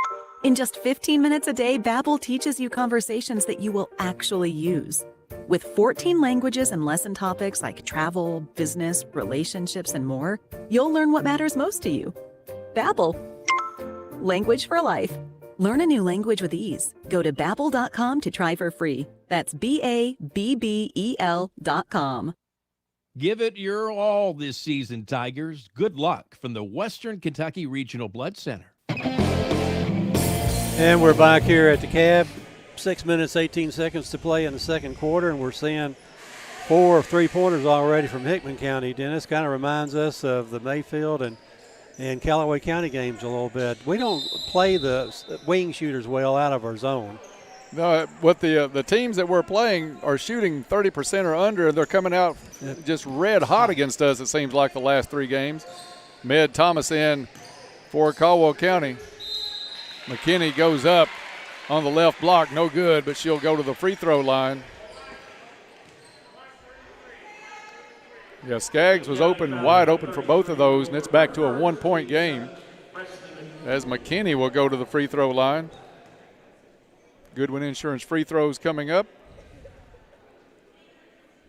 In just 15 minutes a day, Babbel teaches you conversations that you will actually use. With 14 languages and lesson topics like travel, business, relationships, and more, you'll learn what matters most to you. Babbel. Language for life. Learn a new language with ease. Go to Babbel.com to try for free. That's BABBEL.com. Give it your all this season, Tigers. Good luck from the Western Kentucky Regional Blood Center. And we're back here at the Cab. 6 minutes, 18 seconds to play in the second quarter, and we're seeing 4 3-pointers already from Hickman County. Dennis, kind of reminds us of the Mayfield and Callaway County games a little bit. We don't play the wing shooters well out of our zone. No, what the teams that we're playing are shooting 30% or under, and they're coming out just red hot against us, it seems like, the last 3 games. Med Thomas in for Caldwell County. McKinney goes up on the left block, no good, but she'll go to the free throw line. Yeah, Skaggs was wide open for both of those, and it's back to a 1-point game as McKinney will go to the free throw line. Goodwin Insurance free throws coming up.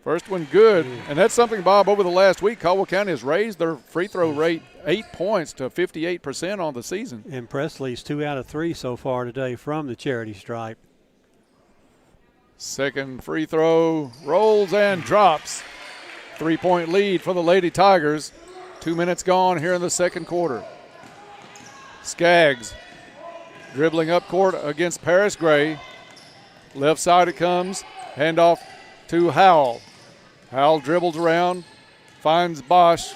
First one good, and that's something, Bob, over the last week, Caldwell County has raised their free throw rate 8 points to 58% on the season. And Presley's 2 out of 3 so far today from the charity stripe. Second free throw, rolls and drops. 3-point lead for the Lady Tigers. 2 minutes gone here in the second quarter. Skaggs dribbling up court against Paris Gray. Left side it comes, handoff to Howell. Howell dribbles around, finds Bosch.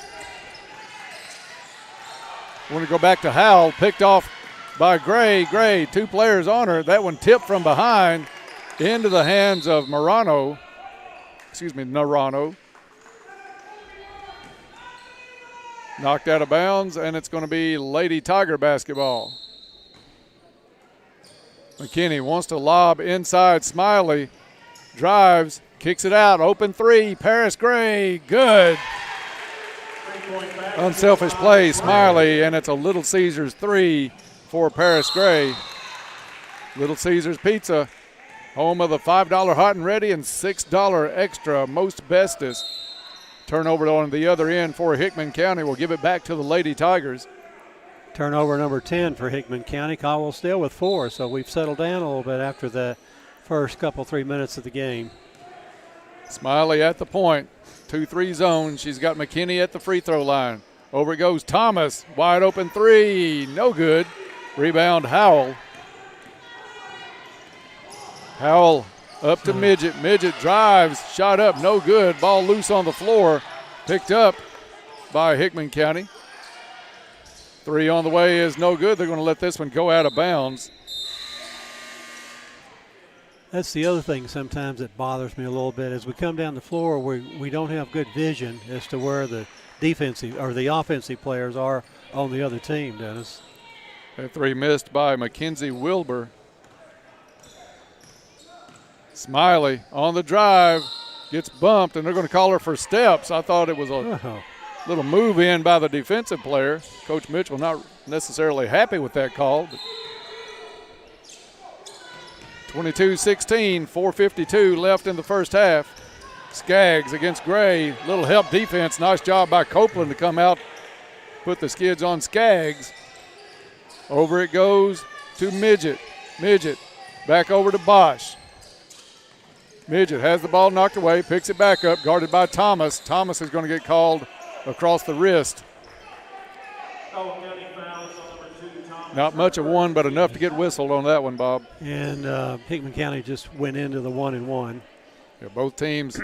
Want to go back to Howell, picked off by Gray. Gray, 2 players on her. That one tipped from behind into the hands of Narano. Knocked out of bounds, and it's going to be Lady Tiger basketball. McKinney wants to lob inside. Smiley drives, kicks it out. Open 3. Paris Gray, good. Unselfish play, Smiley, and it's a Little Caesars 3 for Paris Gray. Little Caesars Pizza home of the $5 hot and ready and $6 extra most bestest. Turnover on the other end for Hickman County. Will give it back to the Lady Tigers. Turnover number 10 for Hickman County. Caldwell still with 4, so we've settled down a little bit after the first 3 minutes of the game. Smiley at the point. 2-3 zone. She's got McKinney at the free throw line. Over it goes Thomas. Wide open three. No good. Rebound Howell. Howell up to Midget. Midget drives. Shot up. No good. Ball loose on the floor. Picked up by Hickman County. Three on the way is no good. They're going to let this one go out of bounds. That's the other thing sometimes that bothers me a little bit. As we come down the floor, we don't have good vision as to where the defensive or the offensive players are on the other team, Dennis. That three missed by Mackenzie Wilbur. Smiley on the drive, gets bumped, and they're going to call her for steps. I thought it was a little move in by the defensive player. Coach Mitchell not necessarily happy with that call. 22-16, 4:52 left in the first half. Skaggs against Gray. Little help defense. Nice job by Copeland to come out, put the skids on Skaggs. Over it goes to Midget. Midget back over to Bosch. Midget has the ball knocked away, picks it back up, guarded by Thomas. Thomas is going to get called across the wrist. Not much of one, but enough to get whistled on that one, Bob. And Hickman County just went into the 1-and-1. Yeah, both teams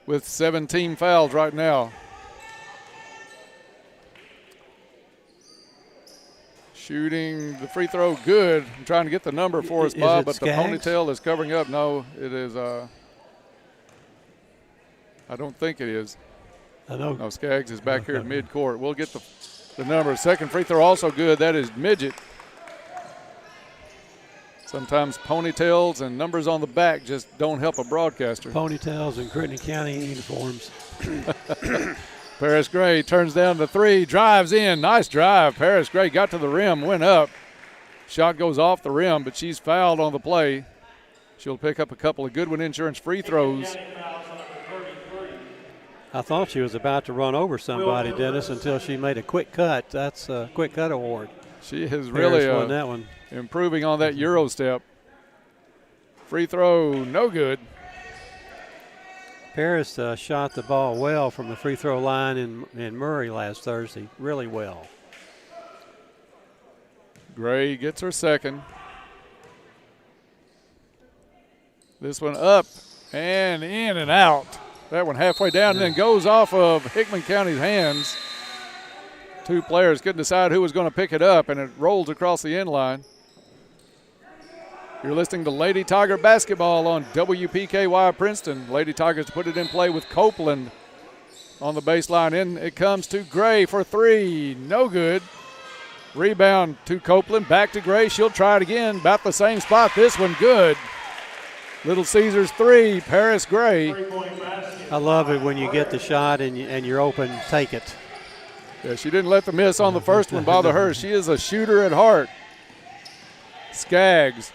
with 17 fouls right now. Shooting the free throw good. I'm trying to get the number for us, Bob, but the ponytail is covering up. No, it is. I don't think it is. I know. No, Skaggs is back here at midcourt. We'll get the number. Second free throw also good. That is Midget. Sometimes ponytails and numbers on the back just don't help a broadcaster. Ponytails and Crittenden County uniforms. Paris Gray turns down the three, drives in. Nice drive. Paris Gray got to the rim, went up. Shot goes off the rim, but she's fouled on the play. She'll pick up a couple of Goodwin Insurance free throws. I thought she was about to run over somebody, Dennis, until she made a quick cut. That's a quick cut award. She is really won that one. Improving on that Euro step. Free throw, no good. Paris shot the ball well from the free throw line in Murray last Thursday, really well. Gray gets her second. This one up and in and out. That one halfway down and then goes off of Hickman County's hands. Two players couldn't decide who was going to pick it up, and it rolls across the end line. You're listening to Lady Tiger basketball on WPKY Princeton. Lady Tigers put it in play with Copeland on the baseline. In it comes to Gray for three. No good. Rebound to Copeland. Back to Gray. She'll try it again. About the same spot. This one good. Little Caesars three. Paris Gray. I love it when you get the shot and you're open. Take it. Yeah, she didn't let the miss on the first one bother her. She is a shooter at heart. Skaggs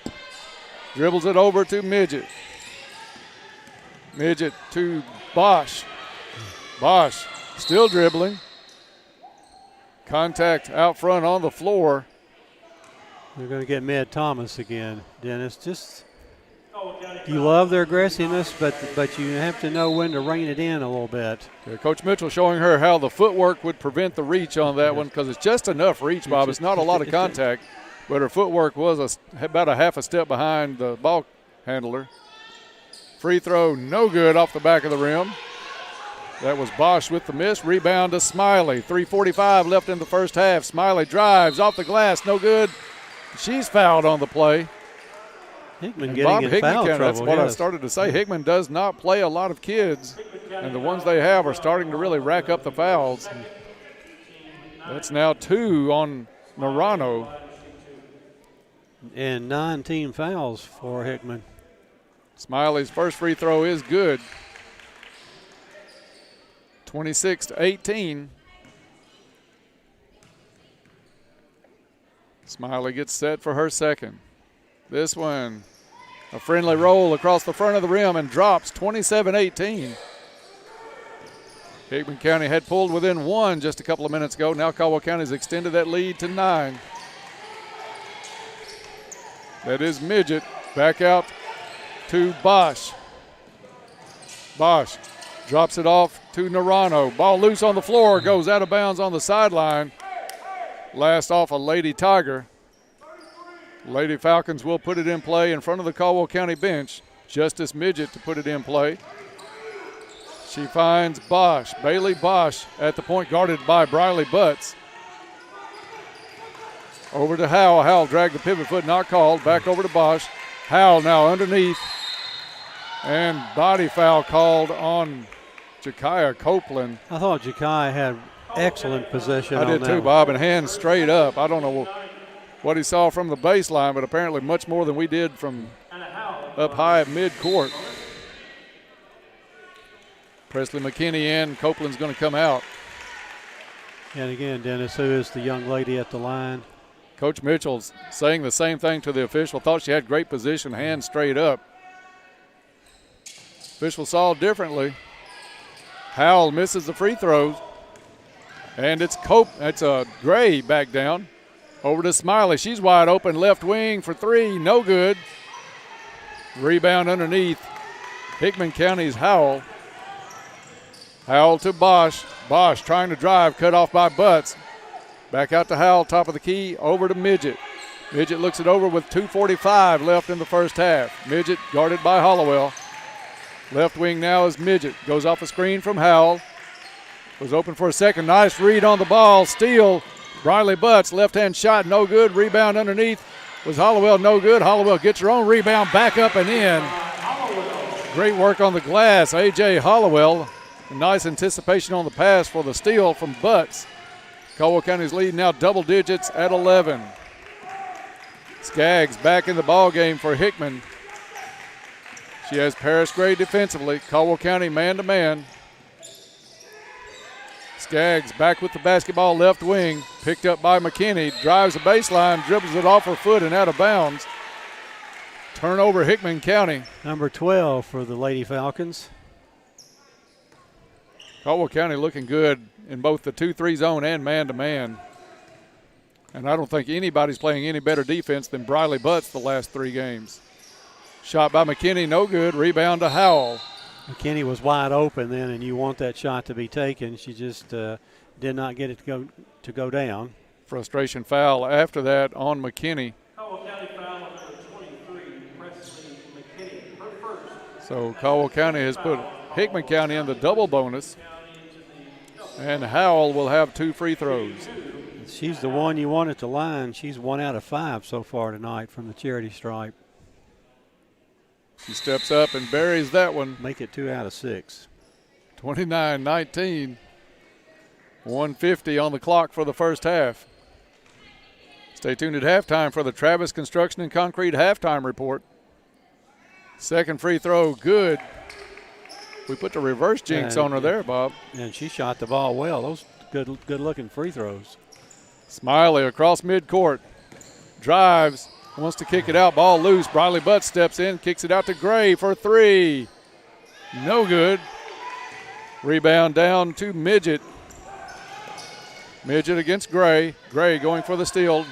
dribbles it over to Midget. Midget to Bosch. Bosch still dribbling. Contact out front on the floor. They're going to get Med Thomas again, Dennis. Just you love their aggressiveness, but you have to know when to rein it in a little bit. Yeah, Coach Mitchell showing her how the footwork would prevent the reach on that one because it's just enough reach, Bob. It's not a lot of contact, but her footwork was about a half a step behind the ball handler. Free throw, no good off the back of the rim. That was Bosch with the miss. Rebound to Smiley. 3:45 left in the first half. Smiley drives off the glass, no good. She's fouled on the play. Hickman getting in foul trouble. That's what I started to say. Hickman does not play a lot of kids, and the ones they have are starting to really rack up the fouls. That's now 2 on Narano. And 9 fouls for Hickman. Smiley's first free throw is good. 26-18. Smiley gets set for her second. This one A friendly roll across the front of the rim and drops 27-18. Hickman County had pulled within 1 just a couple of minutes ago. Now Caldwell County's extended that lead to 9. That is Midget. Back out to Bosch. Bosch drops it off to Narano. Ball loose on the floor, goes out of bounds on the sideline. Last off a Lady Tiger. Lady Falcons will put it in play in front of the Caldwell County bench. Justice Midget to put it in play. She finds Bosch, Bailey Bosch at the point, guarded by Briley Butts. Over to Howell. Howell dragged the pivot foot, not called. Back over to Bosch. Howell now underneath. And body foul called on Jakiah Copeland. I thought Jakiah had excellent possession. I did too, Bob, and hands straight up. I don't know what he saw from the baseline, but apparently much more than we did from up high at midcourt. Presley McKinney in. Copeland's going to come out. And again, Dennis, who is the young lady at the line? Coach Mitchell's saying the same thing to the official. Thought she had great position, hands straight up. Official saw differently. Howell misses the free throws. And it's Gray back down. Over to Smiley. She's wide open. Left wing for 3. No good. Rebound underneath. Hickman County's Howell. Howell to Bosch. Bosch trying to drive. Cut off by Butts. Back out to Howell. Top of the key. Over to Midget. Midget looks it over with 2:45 left in the first half. Midget guarded by Hollowell. Left wing now is Midget. Goes off a screen from Howell. Was open for a second. Nice read on the ball. Steal. Briley Butts. Left-hand shot. No good. Rebound underneath. Was Hollowell no good. Hollowell gets her own rebound. Back up and in. Great work on the glass. A.J. Hollowell. Nice anticipation on the pass for the steal from Butts. Caldwell County's lead now double digits at 11. Skaggs back in the ball game for Hickman. She has Paris Gray defensively. Caldwell County man-to-man. Skaggs back with the basketball left wing. Picked up by McKinney. Drives the baseline, dribbles it off her foot and out of bounds. Turnover Hickman County. Number 12 for the Lady Falcons. Caldwell County looking good in both the 2-3 zone and man-to-man. And I don't think anybody's playing any better defense than Briley Butts the last 3 games. Shot by McKinney, no good. Rebound to Howell. McKinney was wide open then, and you want that shot to be taken. She just did not get it to go down. Frustration foul after that on McKinney. Caldwell County foul number 23, Presley McKinney, her first. So Caldwell County has put Hickman County in the double bonus. And Howell will have 2 free throws. She's the one you want at the line. She's 1 out of 5 so far tonight from the charity stripe. She steps up and buries that one. Make it 2 out of 6. 29-19. 150 on the clock for the first half. Stay tuned at halftime for the Travis Construction and Concrete halftime report. Second free throw, good. We put the reverse jinx on her there, Bob. And she shot the ball well. Those good-looking free throws. Smiley across midcourt. Drives. Wants to kick it out. Ball loose. Briley Butts steps in. Kicks it out to Gray for 3. No good. Rebound down to Midget. Midget against Gray. Gray going for the steal.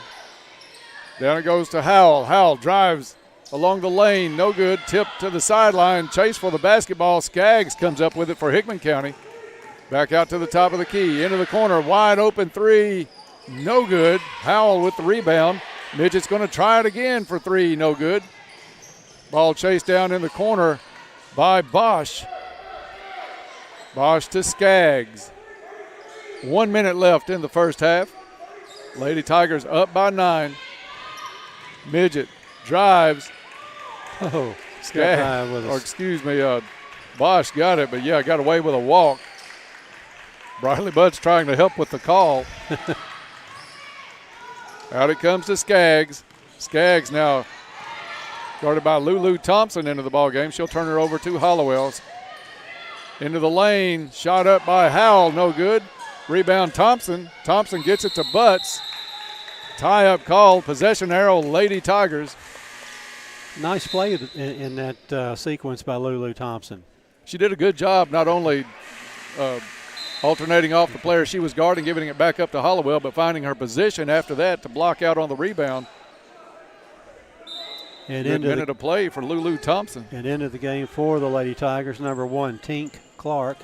Down it goes to Howell. Howell drives along the lane. No good. Tip to the sideline. Chase for the basketball. Skaggs comes up with it for Hickman County. Back out to the top of the key. Into the corner. Wide open 3. No good. Howell with the rebound. Midget's going to try it again for 3. No good. Ball chased down in the corner by Bosch. Bosch to Skaggs. 1 minute left in the first half. Lady Tigers up by 9. Midget drives. Oh, Skaggs, Bosch got it, but yeah, got away with a walk. Briley Butts trying to help with the call. Out it comes to Skaggs. Skaggs now guarded by Lulu Thompson into the ball game. She'll turn her over to Hollowell. Into the lane, shot up by Howell, no good. Rebound Thompson. Thompson gets it to Butts. Tie-up call, possession arrow, Lady Tigers. Nice play in that sequence by Lulu Thompson. She did a good job not only alternating off the player she was guarding, giving it back up to Hollowell, but finding her position after that to block out on the rebound. And good minute of play for Lulu Thompson. And into the game for the Lady Tigers, number 1, Tink Clark.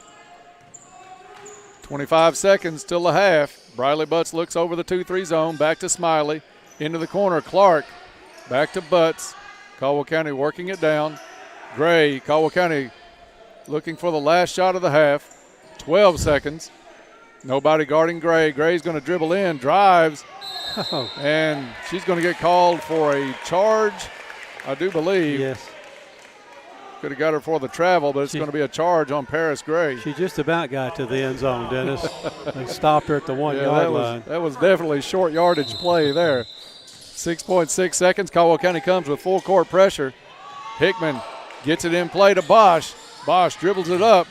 25 seconds till the half. Briley Butts looks over the 2-3 zone, back to Smiley. Into the corner, Clark. Back to Butts. Caldwell County working it down. Gray, Caldwell County looking for the last shot of the half. 12 seconds. Nobody guarding Gray. Gray's going to dribble in, drives, and she's going to get called for a charge, I do believe. Yes. Could have got her for the travel, but it's going to be a charge on Paris Gray. She just about got to the end zone, Dennis. They stopped her at the 1 yard line. That was definitely short yardage play there. 6.6 seconds. Caldwell County comes with full court pressure. Hickman gets it in play to Bosch. Bosch dribbles it up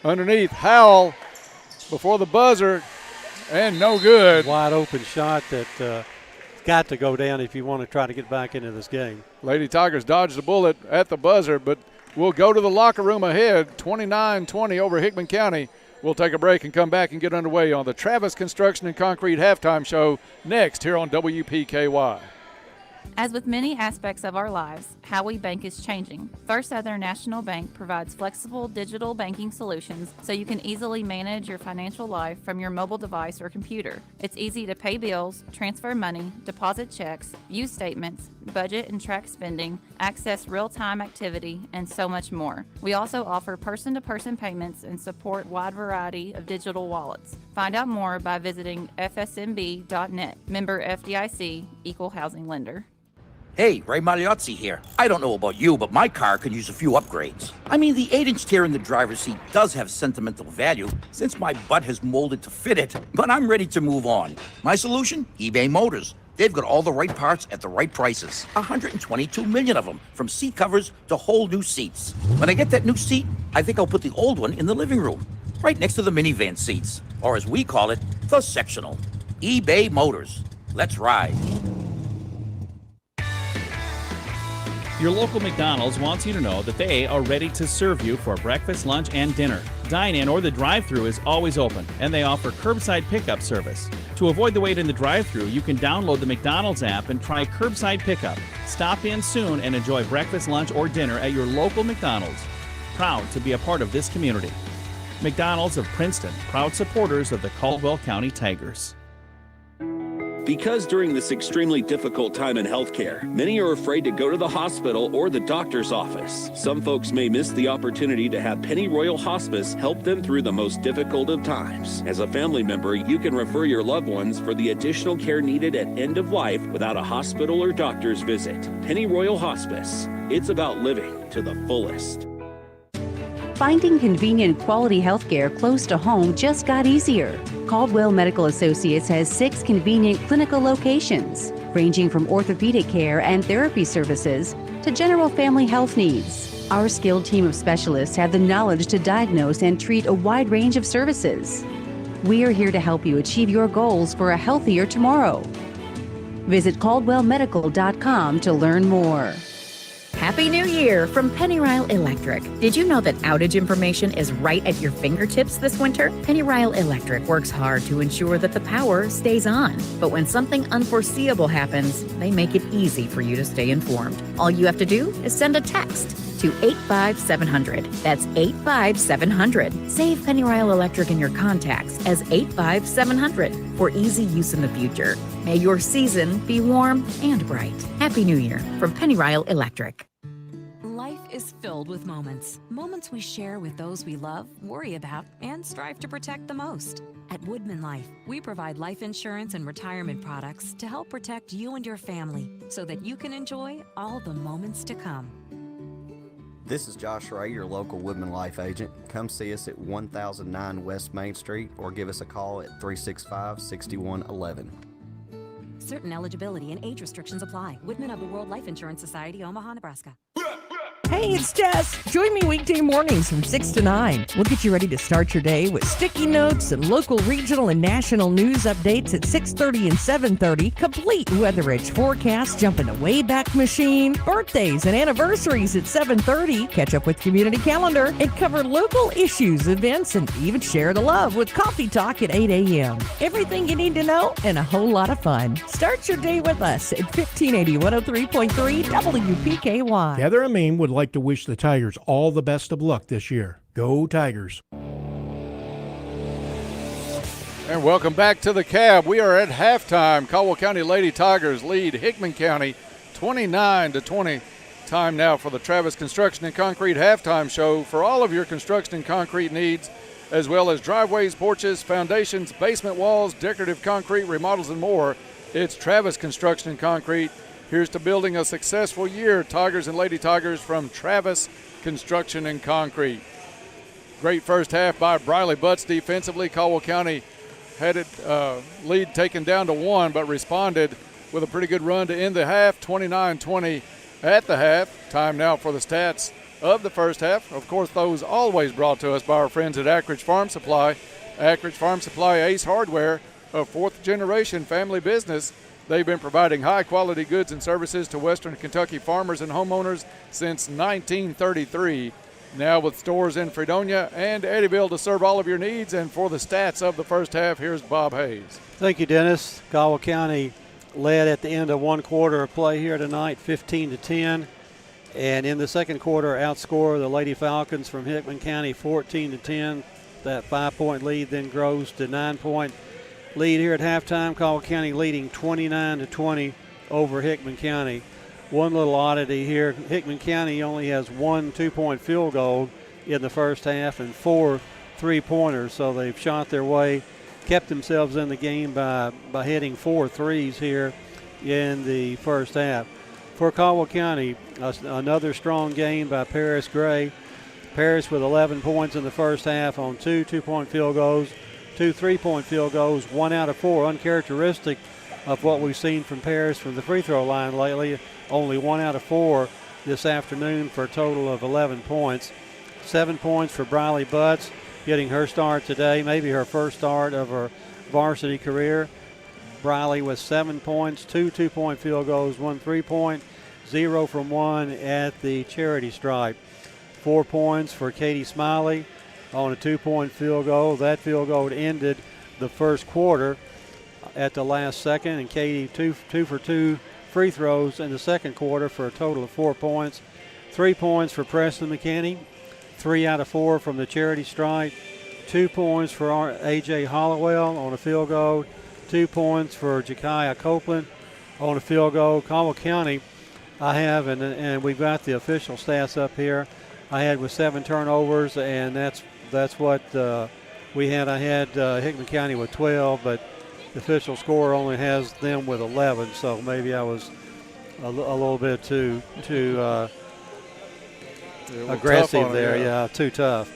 underneath. Howell before the buzzer, and no good. Wide open shot that got to go down if you want to try to get back into this game. Lady Tigers dodged the bullet at the buzzer, but we'll go to the locker room ahead, 29-20 over Hickman County. We'll take a break and come back and get underway on the Travis Construction and Concrete Halftime Show next here on WPKY. As with many aspects of our lives, how we bank is changing. First Southern National Bank provides flexible digital banking solutions so you can easily manage your financial life from your mobile device or computer. It's easy to pay bills, transfer money, deposit checks, view statements, budget and track spending, access real-time activity, and so much more. We also offer person-to-person payments and support a wide variety of digital wallets. Find out more by visiting fsmb.net. Member FDIC, Equal Housing Lender. Hey, Ray Magliozzi here. I don't know about you, but my car could use a few upgrades. I mean, the 8-inch tier in the driver's seat does have sentimental value since my butt has molded to fit it, but I'm ready to move on. My solution? eBay Motors. They've got all the right parts at the right prices. 122 million of them, from seat covers to whole new seats. When I get that new seat, I think I'll put the old one in the living room, right next to the minivan seats, or as we call it, the sectional. eBay Motors. Let's ride. Your local McDonald's wants you to know that they are ready to serve you for breakfast, lunch, and dinner. Dine-in or the drive-thru is always open, and they offer curbside pickup service. To avoid the wait in the drive-thru, you can download the McDonald's app and try curbside pickup. Stop in soon and enjoy breakfast, lunch, or dinner at your local McDonald's. Proud to be a part of this community. McDonald's of Princeton, proud supporters of the Caldwell County Tigers. Because during this extremely difficult time in healthcare, many are afraid to go to the hospital or the doctor's office. Some folks may miss the opportunity to have Penny Royal Hospice help them through the most difficult of times. As a family member, you can refer your loved ones for the additional care needed at end of life without a hospital or doctor's visit. Penny Royal Hospice. It's about living to the fullest. Finding convenient quality healthcare close to home just got easier. Caldwell Medical Associates has 6 convenient clinical locations, ranging from orthopedic care and therapy services to general family health needs. Our skilled team of specialists have the knowledge to diagnose and treat a wide range of services. We are here to help you achieve your goals for a healthier tomorrow. Visit caldwellmedical.com to learn more. Happy New Year from Pennyrile Electric. Did you know that outage information is right at your fingertips this winter? Pennyrile Electric works hard to ensure that the power stays on. But when something unforeseeable happens, they make it easy for you to stay informed. All you have to do is send a text to 85700. That's 85700. Save Pennyrile Electric in your contacts as 85700 for easy use in the future. May your season be warm and bright. Happy New Year from Pennyrile Electric. Life is filled with moments. Moments we share with those we love, worry about, and strive to protect the most. At Woodman Life, we provide life insurance and retirement products to help protect you and your family so that you can enjoy all the moments to come. This is Josh Ray, your local Woodman Life agent. Come see us at 1009 West Main Street or give us a call at 365-6111. Certain eligibility and age restrictions apply. Woodman of the World Life Insurance Society, Omaha, Nebraska. Hey, it's Jess. Join me weekday mornings from 6 to 9. We'll get you ready to start your day with sticky notes and local, regional, and national news updates at 6:30 and 7:30. Complete Weather Edge forecast, jump in the Wayback Machine, birthdays and anniversaries at 7:30. Catch up with Community Calendar and cover local issues, events, and even share the love with Coffee Talk at 8 a.m. Everything you need to know and a whole lot of fun. Start your day with us at 1580 103.3 WPKY. Heather Amin would like to wish the Tigers all the best of luck this year. Go Tigers. And welcome back to the Cab. We are at halftime. Caldwell County Lady Tigers lead Hickman County 29-20. Time now for the Travis Construction and Concrete halftime show. For all of your construction and concrete needs, as well as driveways, porches, foundations, basement walls, decorative concrete, remodels, and more, it's Travis Construction and Concrete. Here's to building a successful year. Tigers and Lady Tigers from Travis Construction and Concrete. Great first half by Briley Butts defensively. Caldwell County had it lead taken down to 1, but responded with a pretty good run to end the half, 29-20 at the half. Time now for the stats of the first half. Of course, those always brought to us by our friends at Ackridge Farm Supply. Ackridge Farm Supply, Ace Hardware, a fourth-generation family business. They've been providing high-quality goods and services to Western Kentucky farmers and homeowners since 1933. Now with stores in Fredonia and Eddyville to serve all of your needs. And for the stats of the first half, here's Bob Hayes. Thank you, Dennis. Caldwell County led at the end of one quarter of play here tonight, 15-10. And in the second quarter, outscore the Lady Falcons from Hickman County 14-10. That 5-point lead then grows to 9-point lead here at halftime. Caldwell County leading 29-20 over Hickman County. One little oddity here, Hickman County only has one 2-point field goal in the first half and 4 3-pointers, so they've shot their way, kept themselves in the game by hitting 4 threes here in the first half. For Caldwell County, another strong game by Paris Gray. Paris with 11 points in the first half on 2 2-point field goals, 2 3-point field goals, 1 out of 4, uncharacteristic of what we've seen from Paris from the free throw line lately. Only 1 out of 4 this afternoon for a total of 11 points. 7 points for Briley Butts, getting her start today, maybe her first start of her varsity career. Briley with 7 points, 2 2-point field goals, 1 3-point, 0 from 1 at the charity stripe. 4 points for Katie Smiley on a 2-point field goal. That field goal ended the first quarter at the last second, and Katie 2 for 2 free throws in the second quarter for a total of 4 points. 3 points for Preston McKinney, 3 out of 4 from the charity stripe. 2 points for A.J. Hollowell on a field goal. 2 points for Jekiah Copeland on a field goal. Caldwell County, I have, and we've got the official stats up here, I had with 7 turnovers, and that's what we had. I had Hickman County with 12, but the official score only has them with 11, so maybe I was a little bit too aggressive there. Yeah, too tough.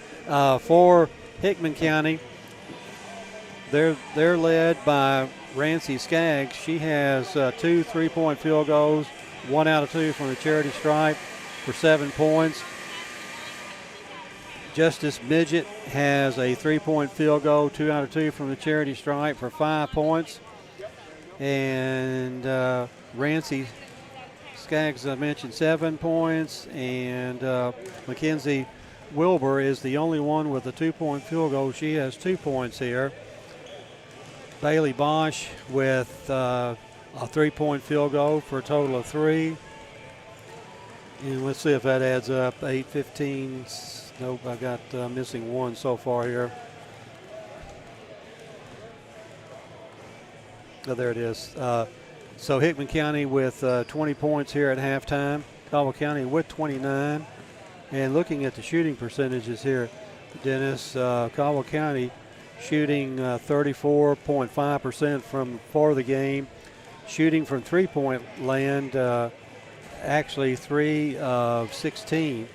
For Hickman County, they're led by Rancy Skaggs. She has 2 3-point field goals, 1 out of 2 from the charity stripe for 7 points. Justice Midget has a 3-point field goal, 2 out of 2 from the charity stripe for 5 points. And Rancy Skaggs, I mentioned, 7 points. And Mackenzie Wilbur is the only one with a 2-point field goal. She has 2 points here. Bailey Bosch with a 3-point field goal for a total of 3. And let's see if that adds up. 8, 15. Nope, I got missing 1 so far here. Oh, there it is. So Hickman County with 20 points here at halftime. Caldwell County with 29. And looking at the shooting percentages here, Dennis, Caldwell County shooting 34.5% for the game. Shooting from 3-point land, actually 3 of 16.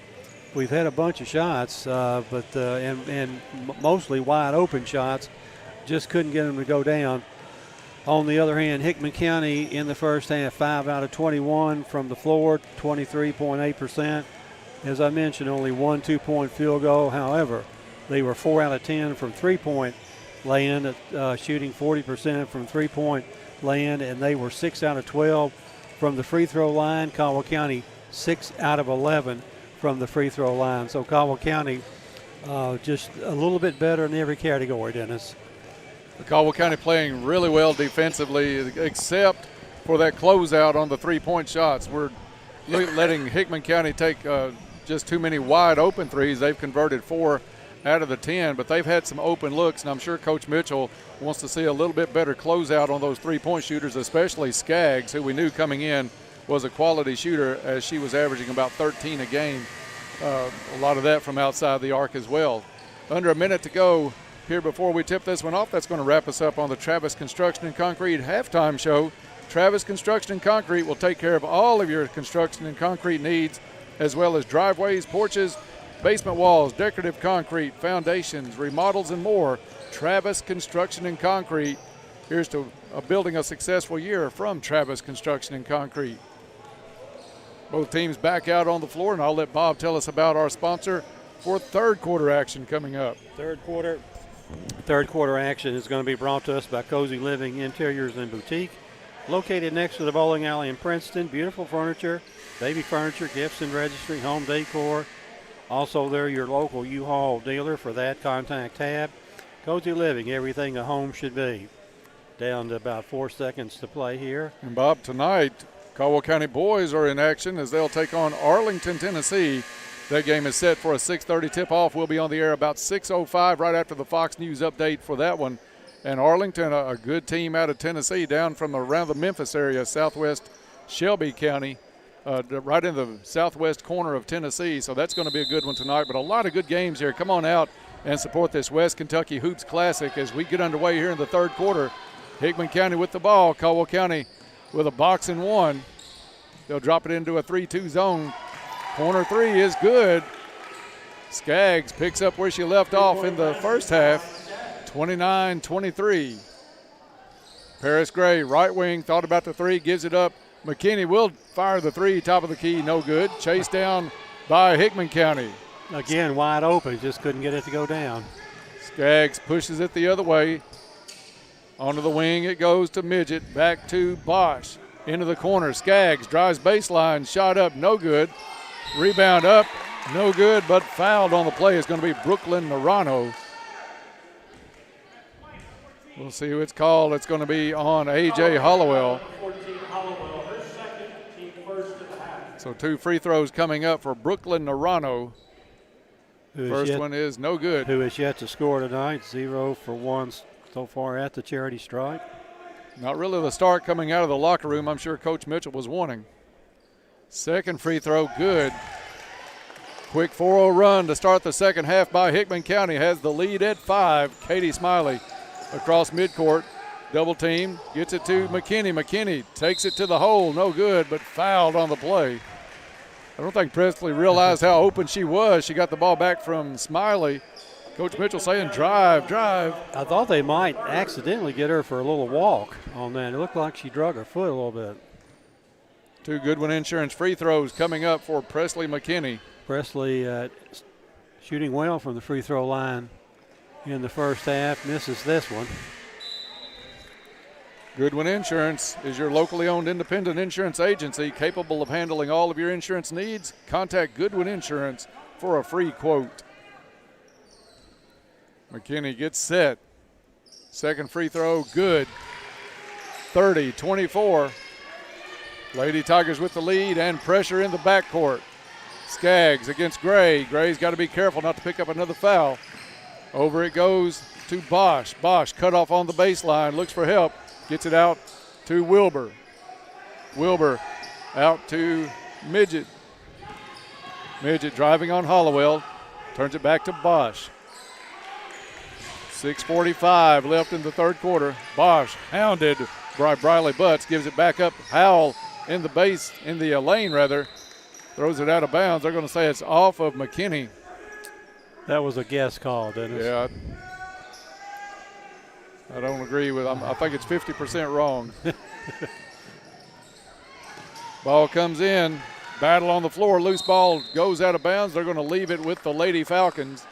We've had a bunch of shots, but and mostly wide open shots. Just couldn't get them to go down. On the other hand, Hickman County in the first half, 5 out of 21 from the floor, 23.8%. As I mentioned, only one 2-point field goal. However, they were 4 out of 10 from three-point land, shooting 40% from three-point land, and they were 6 out of 12 from the free throw line. Caldwell County 6 out of 11 from the free throw line. So Caldwell County just a little bit better in every category, Dennis. Caldwell County playing really well defensively, except for that closeout on the three-point shots. We're letting Hickman County take just too many wide open threes. They've converted 4 out of the 10, but they've had some open looks, and I'm sure Coach Mitchell wants to see a little bit better closeout on those three-point shooters, especially Skaggs, who we knew coming in was a quality shooter, as she was averaging about 13 a game. A lot of that from outside the arc as well. Under a minute to go here before we tip this one off. That's going to wrap us up on the Travis Construction and Concrete halftime show. Travis Construction and Concrete will take care of all of your construction and concrete needs, as well as driveways, porches, basement walls, decorative concrete, foundations, remodels, and more. Travis Construction and Concrete. Here's to building a successful year from Travis Construction and Concrete. Both teams back out on the floor, and I'll let Bob tell us about our sponsor for third quarter action coming up. Third quarter action is going to be brought to us by Cozy Living Interiors and Boutique, located next to the bowling alley in Princeton. Beautiful furniture, baby furniture, gifts and registry, home decor. Also, they're your local U-Haul dealer. For that, contact Tab. Cozy Living, everything a home should be. Down to about 4 seconds to play here. And Bob, tonight, Caldwell County boys are in action as they'll take on Arlington, Tennessee. That game is set for a 6:30 tip-off. We'll be on the air about 6:05 right after the Fox News update for that one. And Arlington, a good team out of Tennessee, down from around the Memphis area, southwest Shelby County, right in the southwest corner of Tennessee. So that's going to be a good one tonight. But a lot of good games here. Come on out and support this West Kentucky Hoops Classic as we get underway here in the third quarter. Hickman County with the ball. Caldwell County with a box and one. They'll drop it into a 3-2 zone. Corner three is good. Skaggs picks up where she left off in the first half, 29-23. Paris Gray, right wing, thought about the three, gives it up. McKinney will fire the three, top of the key, no good. Chased down by Hickman County. Again, wide open, just couldn't get it to go down. Skaggs pushes it the other way. Onto the wing it goes to Midget, back to Bosch. Into the corner, Skaggs drives baseline, shot up, no good. Rebound up, no good, but fouled on the play is going to be Brooklyn Narano. We'll see who it's called. It's going to be on A.J. Hollowell. So 2 free throws coming up for Brooklyn Narano. First one is no good. Who has yet to score tonight, 0 for 1 so far at the charity stripe. Not really the start coming out of the locker room I'm sure Coach Mitchell was wanting. Second free throw, good. Quick 4-0 run to start the second half by Hickman County. Has the lead at 5. Katie Smiley across midcourt. Double team, gets it to McKinney. McKinney takes it to the hole, no good, but fouled on the play. I don't think Presley realized how open she was. She got the ball back from Smiley. Coach Mitchell saying drive, drive. I thought they might accidentally get her for a little walk on that. It looked like she drug her foot a little bit. 2 Goodwin Insurance free throws coming up for Presley McKinney. Presley shooting well from the free throw line in the first half. Misses this one. Goodwin Insurance is your locally owned independent insurance agency capable of handling all of your insurance needs. Contact Goodwin Insurance for a free quote. McKinney gets set. Second free throw, good. 30-24. Lady Tigers with the lead and pressure in the backcourt. Skaggs against Gray. Gray's got to be careful not to pick up another foul. Over it goes to Bosch. Bosch cut off on the baseline, looks for help, gets it out to Wilbur. Wilbur out to Midget. Midget driving on Hollowell, turns it back to Bosch. 6:45 left in the third quarter. Bosch hounded by Briley Butts, gives it back up. Howell in the lane rather, throws it out of bounds. They're going to say it's off of McKinney. That was a guess call, Dennis. Yeah, I don't agree with. I think it's 50% wrong. Ball comes in. Battle on the floor. Loose ball goes out of bounds. They're going to leave it with the Lady Falcons.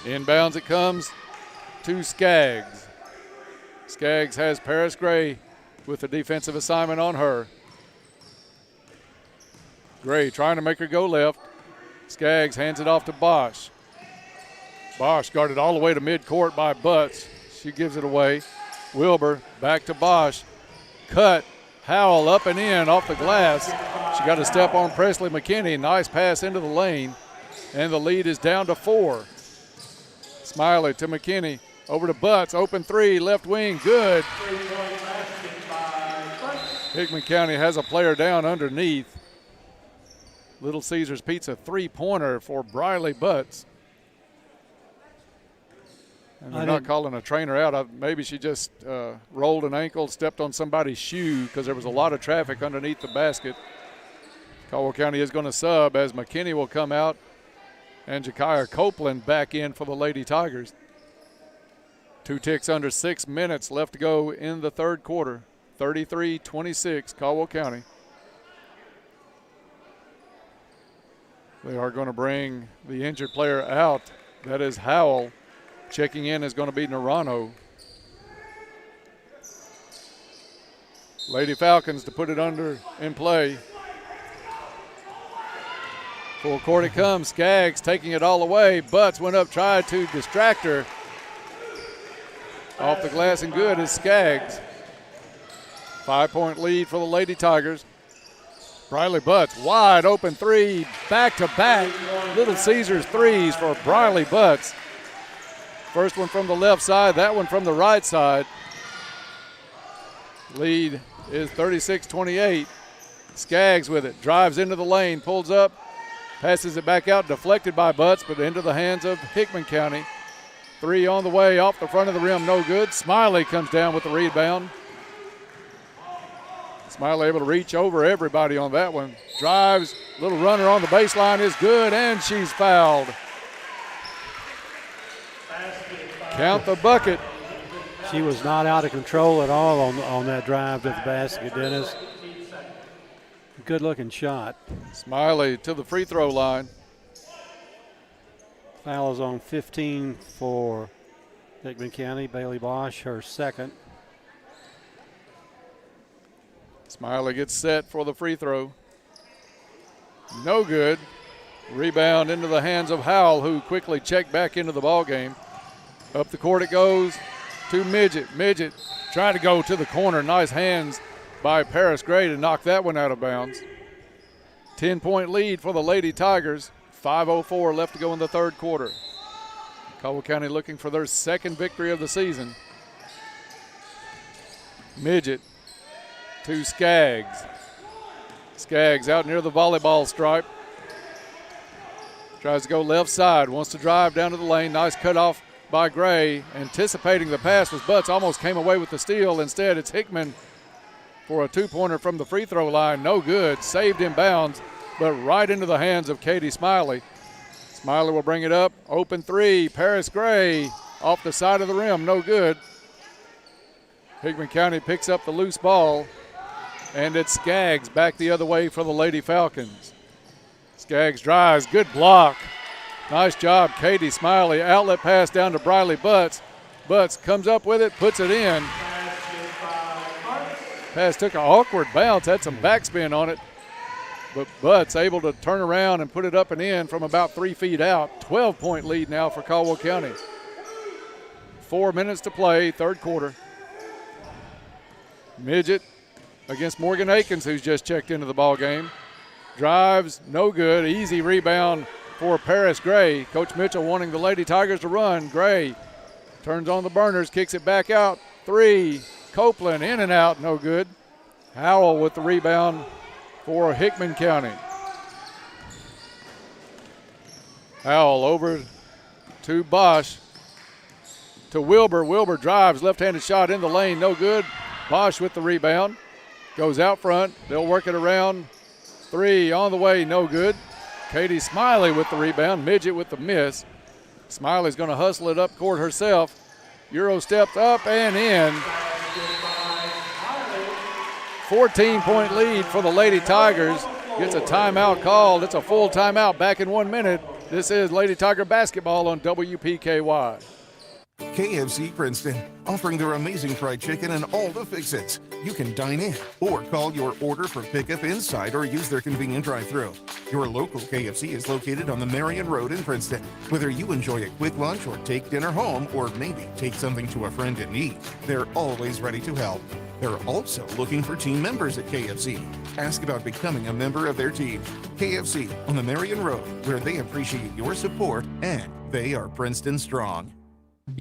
Inbounds it comes to Skaggs. Skaggs has Paris Gray with the defensive assignment on her. Gray trying to make her go left. Skaggs hands it off to Bosch. Bosch guarded all the way to midcourt by Butts. She gives it away. Wilbur back to Bosch. Cut. Howell up and in off the glass. She got a step on Presley McKinney. Nice pass into the lane. And the lead is down to 4. Smiley to McKinney. Over to Butts. Open three. Left wing. Good. Hickman County has a player down underneath. Little Caesars Pizza 3-pointer for Briley Butts. And they're not calling a trainer out. Maybe she just rolled an ankle, stepped on somebody's shoe because there was a lot of traffic underneath the basket. Caldwell County is going to sub as McKinney will come out and Jakaya Copeland back in for the Lady Tigers. 2 ticks under 6 minutes left to go in the third quarter. 33-26 Caldwell County. They are going to bring the injured player out. That is Howell. Checking in is going to be Narano. Lady Falcons to put it under in play. Full court it comes. Skaggs taking it all away. Butts went up, tried to distract her. Off the glass and good is Skaggs. 5-point lead for the Lady Tigers. Briley Butts, wide open three, back-to-back. Little Caesars threes for Briley Butts. First one from the left side, that one from the right side. Lead is 36-28. Skaggs with it, drives into the lane, pulls up, passes it back out, deflected by Butts, but into the hands of Hickman County. 3 on the way, off the front of the rim, no good. Smiley comes down with the rebound. Smiley able to reach over everybody on that one. Drives, little runner on the baseline is good, and she's fouled. Count the bucket. She was not out of control at all on that drive to the basket, Dennis. Good looking shot. Smiley to the free throw line. Foul is on 15 for Hickman County. Bailey Bosch, her second. Smiley gets set for the free throw. No good. Rebound into the hands of Howell, who quickly checked back into the ball game. Up the court it goes to Midget. Midget trying to go to the corner. Nice hands by Paris Gray to knock that one out of bounds. 10-point lead for the Lady Tigers. 5:04 left to go in the third quarter. Caldwell County looking for their second victory of the season. Midget to Skaggs. Skaggs out near the volleyball stripe. Tries to go left side, wants to drive down to the lane. Nice cutoff by Gray. Anticipating the pass was Butts, almost came away with the steal. Instead, it's Hickman for a 2-pointer from the free throw line. No good, saved in bounds, but right into the hands of Katie Smiley. Smiley will bring it up, open three. Paris Gray off the side of the rim, no good. Hickman County picks up the loose ball, and it's Skaggs back the other way for the Lady Falcons. Skaggs drives, good block. Nice job, Katie Smiley. Outlet pass down to Briley Butts. Butts comes up with it, puts it in. Pass took an awkward bounce, had some backspin on it, but Butts able to turn around and put it up and in from about 3 feet out. 12-point lead now for Caldwell County. 4 minutes to play, third quarter. Midget against Morgan Akins, who's just checked into the ball game. Drives, no good. Easy rebound for Paris Gray. Coach Mitchell wanting the Lady Tigers to run. Gray turns on the burners, kicks it back out. 3, Copeland in and out, no good. Howell with the rebound for Hickman County. Howell over to Bosch, to Wilbur. Wilbur drives, left-handed shot in the lane, no good. Bosch with the rebound, goes out front. They'll work it around. 3 on the way, no good. Katie Smiley with the rebound, Midget with the miss. Smiley's going to hustle it up court herself. Euro stepped up and in. 14-point lead for the Lady Tigers. Gets a timeout called. It's a full timeout back in 1 minute. This is Lady Tiger basketball on WPKY. KFC Princeton, offering their amazing fried chicken and all the fix-its. You can dine in or call your order for pickup inside or use their convenient drive-thru. Your local KFC is located on the Marion Road in Princeton. Whether you enjoy a quick lunch or take dinner home or maybe take something to a friend in need, they're always ready to help. They're also looking for team members at KFC. Ask about becoming a member of their team. KFC on the Marion Road, where they appreciate your support and they are Princeton strong.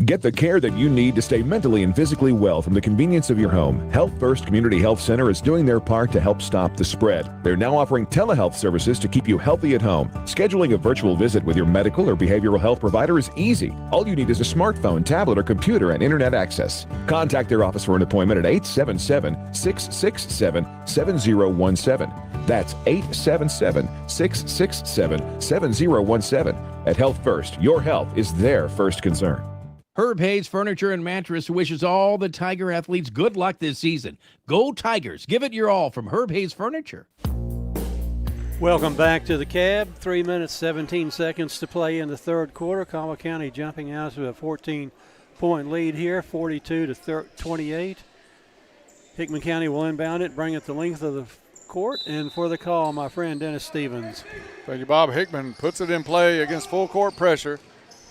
Get the care that you need to stay mentally and physically well from the convenience of your home. Health First Community Health Center is doing their part to help stop the spread. They're now offering telehealth services to keep you healthy at home. Scheduling a virtual visit with your medical or behavioral health provider is easy. All you need is a smartphone, tablet, or computer and internet access. Contact their office for an appointment at 877-667-7017. That's 877-667-7017. At Health First, your health is their first concern. Herb Hayes Furniture and Mattress wishes all the Tiger athletes good luck this season. Go Tigers. Give it your all from Herb Hayes Furniture. Welcome back to the Cab. 3 minutes, 17 seconds to play in the third quarter. Caldwell County jumping out to a 14-point lead here, 42-28. Hickman County will inbound it, bring it the length of the court, and for the call, my friend Dennis Stevens. Thank you, Bob. Hickman puts it in play against full court pressure.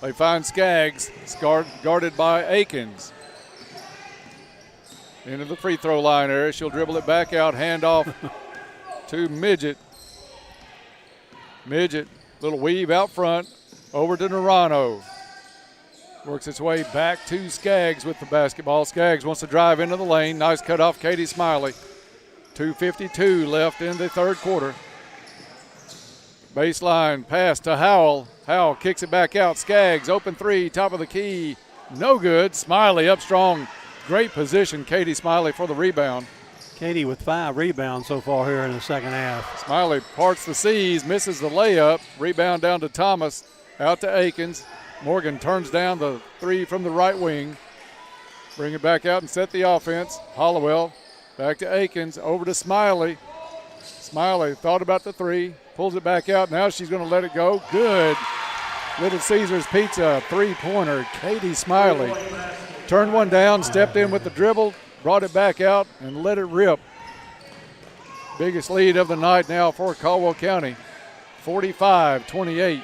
They find Skaggs, guarded by Akins. Into the free throw line area. She'll dribble it back out, hand off to Midget. Midget, little weave out front, over to Narano. Works its way back to Skaggs with the basketball. Skaggs wants to drive into the lane. Nice cut off Katie Smiley. 2:52 left in the third quarter. Baseline pass to Howell. Howell kicks it back out. Skaggs, open three, top of the key. No good. Smiley up strong. Great position, Katie Smiley for the rebound. Katie with 5 rebounds so far here in the second half. Smiley parts the seas, misses the layup. Rebound down to Thomas, out to Akins. Morgan turns down the three from the right wing. Bring it back out and set the offense. Hollowell back to Akins, over to Smiley. Smiley thought about the three, pulls it back out. Now she's going to let it go. Good. Little Caesars Pizza, three-pointer. Katie Smiley turned one down, stepped in with the dribble, brought it back out, and let it rip. Biggest lead of the night now for Caldwell County, 45-28.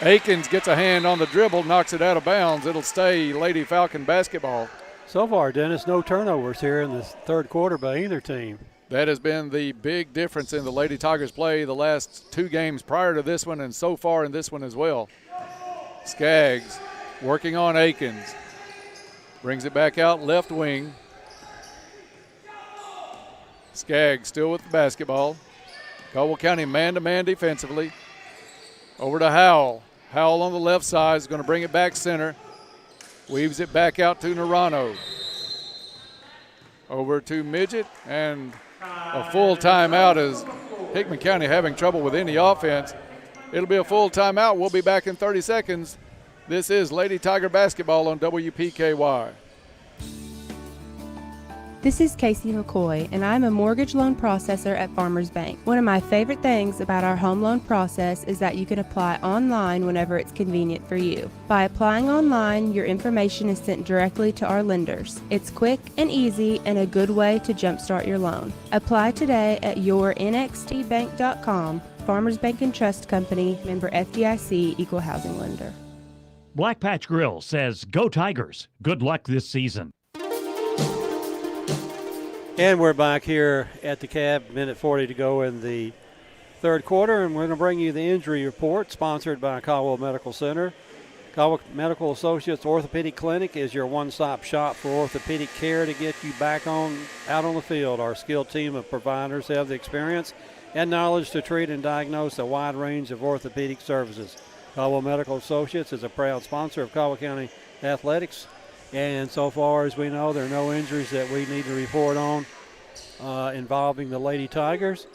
Akins gets a hand on the dribble, knocks it out of bounds. It'll stay Lady Falcon basketball. So far, Dennis, no turnovers here in the third quarter by either team. That has been the big difference in the Lady Tigers play the last 2 games prior to this one and so far in this one as well. Skaggs working on Akins. Brings it back out left wing. Skaggs still with the basketball. Caldwell County man-to-man defensively. Over to Howell. Howell on the left side is going to bring it back center. Weaves it back out to Narano. Over to Midget, and a full timeout as Hickman County having trouble with any offense. It'll be a full timeout. We'll be back in 30 seconds. This is Lady Tiger basketball on WPKY. This is Casey McCoy, and I'm a mortgage loan processor at Farmers Bank. One of my favorite things about our home loan process is that you can apply online whenever it's convenient for you. By applying online, your information is sent directly to our lenders. It's quick and easy and a good way to jumpstart your loan. Apply today at yournxtbank.com. Farmers Bank and Trust Company, member FDIC, equal housing lender. Black Patch Grill says, "Go Tigers. Good luck this season." And we're back here at the Cab, minute 40 to go in the third quarter, and we're going to bring you the injury report, sponsored by Caldwell Medical Center. Caldwell Medical Associates Orthopedic Clinic is your one-stop shop for orthopedic care to get you back out on the field. Our skilled team of providers have the experience and knowledge to treat and diagnose a wide range of orthopedic services. Caldwell Medical Associates is a proud sponsor of Caldwell County Athletics. And so far as we know, there are no injuries that we need to report on involving the Lady Tigers.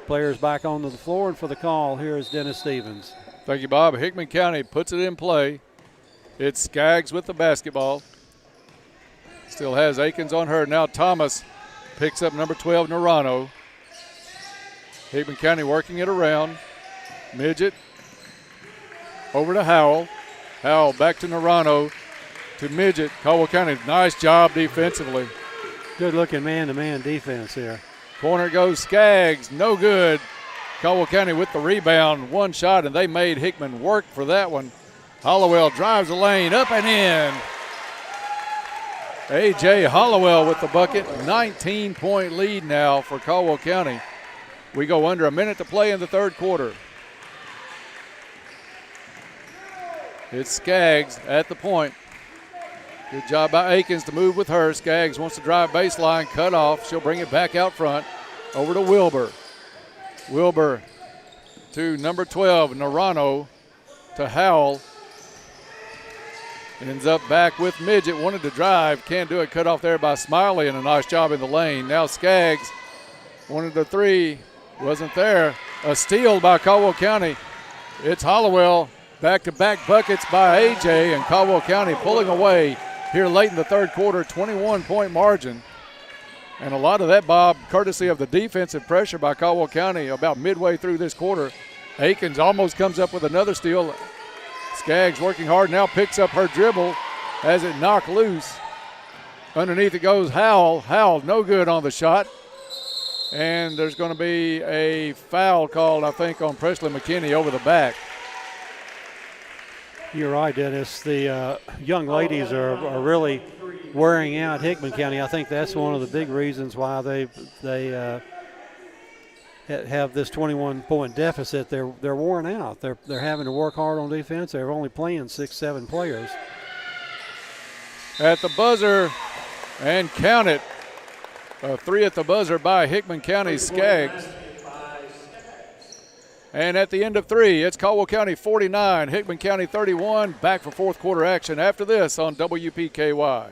Players back onto the floor, and for the call, here is Dennis Stevens. Thank you, Bob. Hickman County puts it in play. It's Skaggs with the basketball. Still has Akins on her. Now Thomas picks up number 12, Narano. Hickman County working it around. Midget over to Howell. Howell back to Narano to Midget. Caldwell County, nice job defensively. Good looking man-to-man defense there. Corner goes Skaggs, no good. Caldwell County with the rebound, one shot, and they made Hickman work for that one. Hollowell drives the lane, up and in. A.J. Hollowell with the bucket, 19-point lead now for Caldwell County. We go under a minute to play in the third quarter. It's Skaggs at the point. Good job by Akins to move with her. Skaggs wants to drive baseline, cut off. She'll bring it back out front. Over to Wilbur. Wilbur to number 12, Narano, to Howell. Ends up back with Midget. Wanted to drive, can't do it. Cut off there by Smiley, and a nice job in the lane. Now Skaggs wanted the three, wasn't there. A steal by Caldwell County. It's Hollowell. Back-to-back buckets by A.J. and Caldwell County pulling away here late in the third quarter, 21-point margin. And a lot of that, Bob, courtesy of the defensive pressure by Caldwell County about midway through this quarter. Akins almost comes up with another steal. Skaggs working hard, now picks up her dribble, has it knocked loose. Underneath it goes Howell. Howell no good on the shot. And there's going to be a foul called, I think, on Presley McKinney over the back. You're right, Dennis. The young ladies are really wearing out Hickman County. I think that's one of the big reasons why they have this 21-point deficit. They're worn out. They're having to work hard on defense. They're only playing 6-7 players. At the buzzer, and count it. A three at the buzzer by Hickman County Skaggs. And at the end of three, it's Caldwell County 49, Hickman County 31. Back for fourth quarter action after this on WPKY.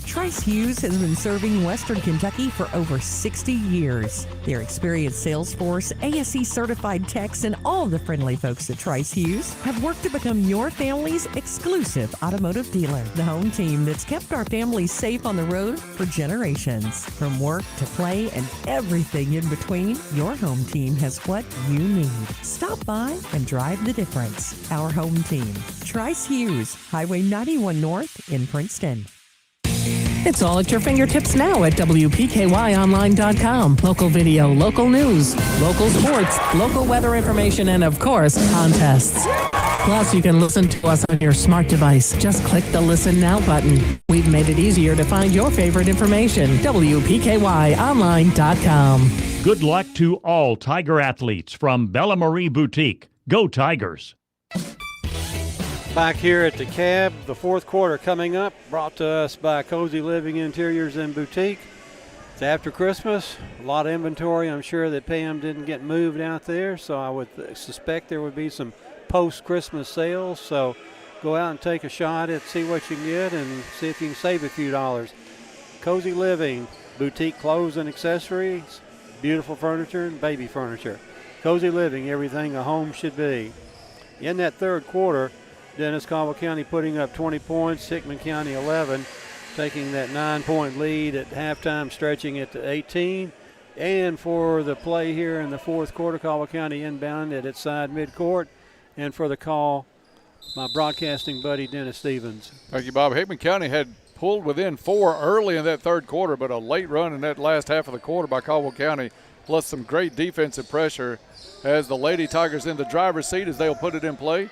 Trice Hughes has been serving Western Kentucky for over 60 years. Their experienced sales force, ASE certified techs, and all the friendly folks at Trice Hughes have worked to become your family's exclusive automotive dealer. The home team that's kept our families safe on the road for generations. From work to play and everything in between, your home team has what you need. Stop by and drive the difference. Our home team, Trice Hughes, Highway 91 North in Princeton. It's all at your fingertips now at WPKYonline.com. Local video, local news, local sports, local weather information, and of course, contests. Plus, you can listen to us on your smart device. Just click the Listen Now button. We've made it easier to find your favorite information. WPKYonline.com. Good luck to all Tiger athletes from Bella Marie Boutique. Go Tigers! Back here at the cab, the fourth quarter coming up, brought to us by Cozy Living Interiors and Boutique. It's after Christmas, a lot of inventory. I'm sure that Pam didn't get moved out there, so I would suspect there would be some post-Christmas sales. So go out and take a shot at see what you can get and see if you can save a few dollars. Cozy Living, boutique clothes and accessories, beautiful furniture and baby furniture. Cozy Living, everything a home should be. In that third quarter, Dennis, Caldwell County putting up 20 points, Hickman County 11, taking that 9-point lead at halftime, stretching it to 18. And for the play here in the fourth quarter, Caldwell County inbound at its side midcourt. And for the call, my broadcasting buddy, Dennis Stevens. Thank you, Bob. Hickman County had pulled within 4 early in that third quarter, but a late run in that last half of the quarter by Caldwell County, plus some great defensive pressure as the Lady Tigers in the driver's seat as they'll put it in play.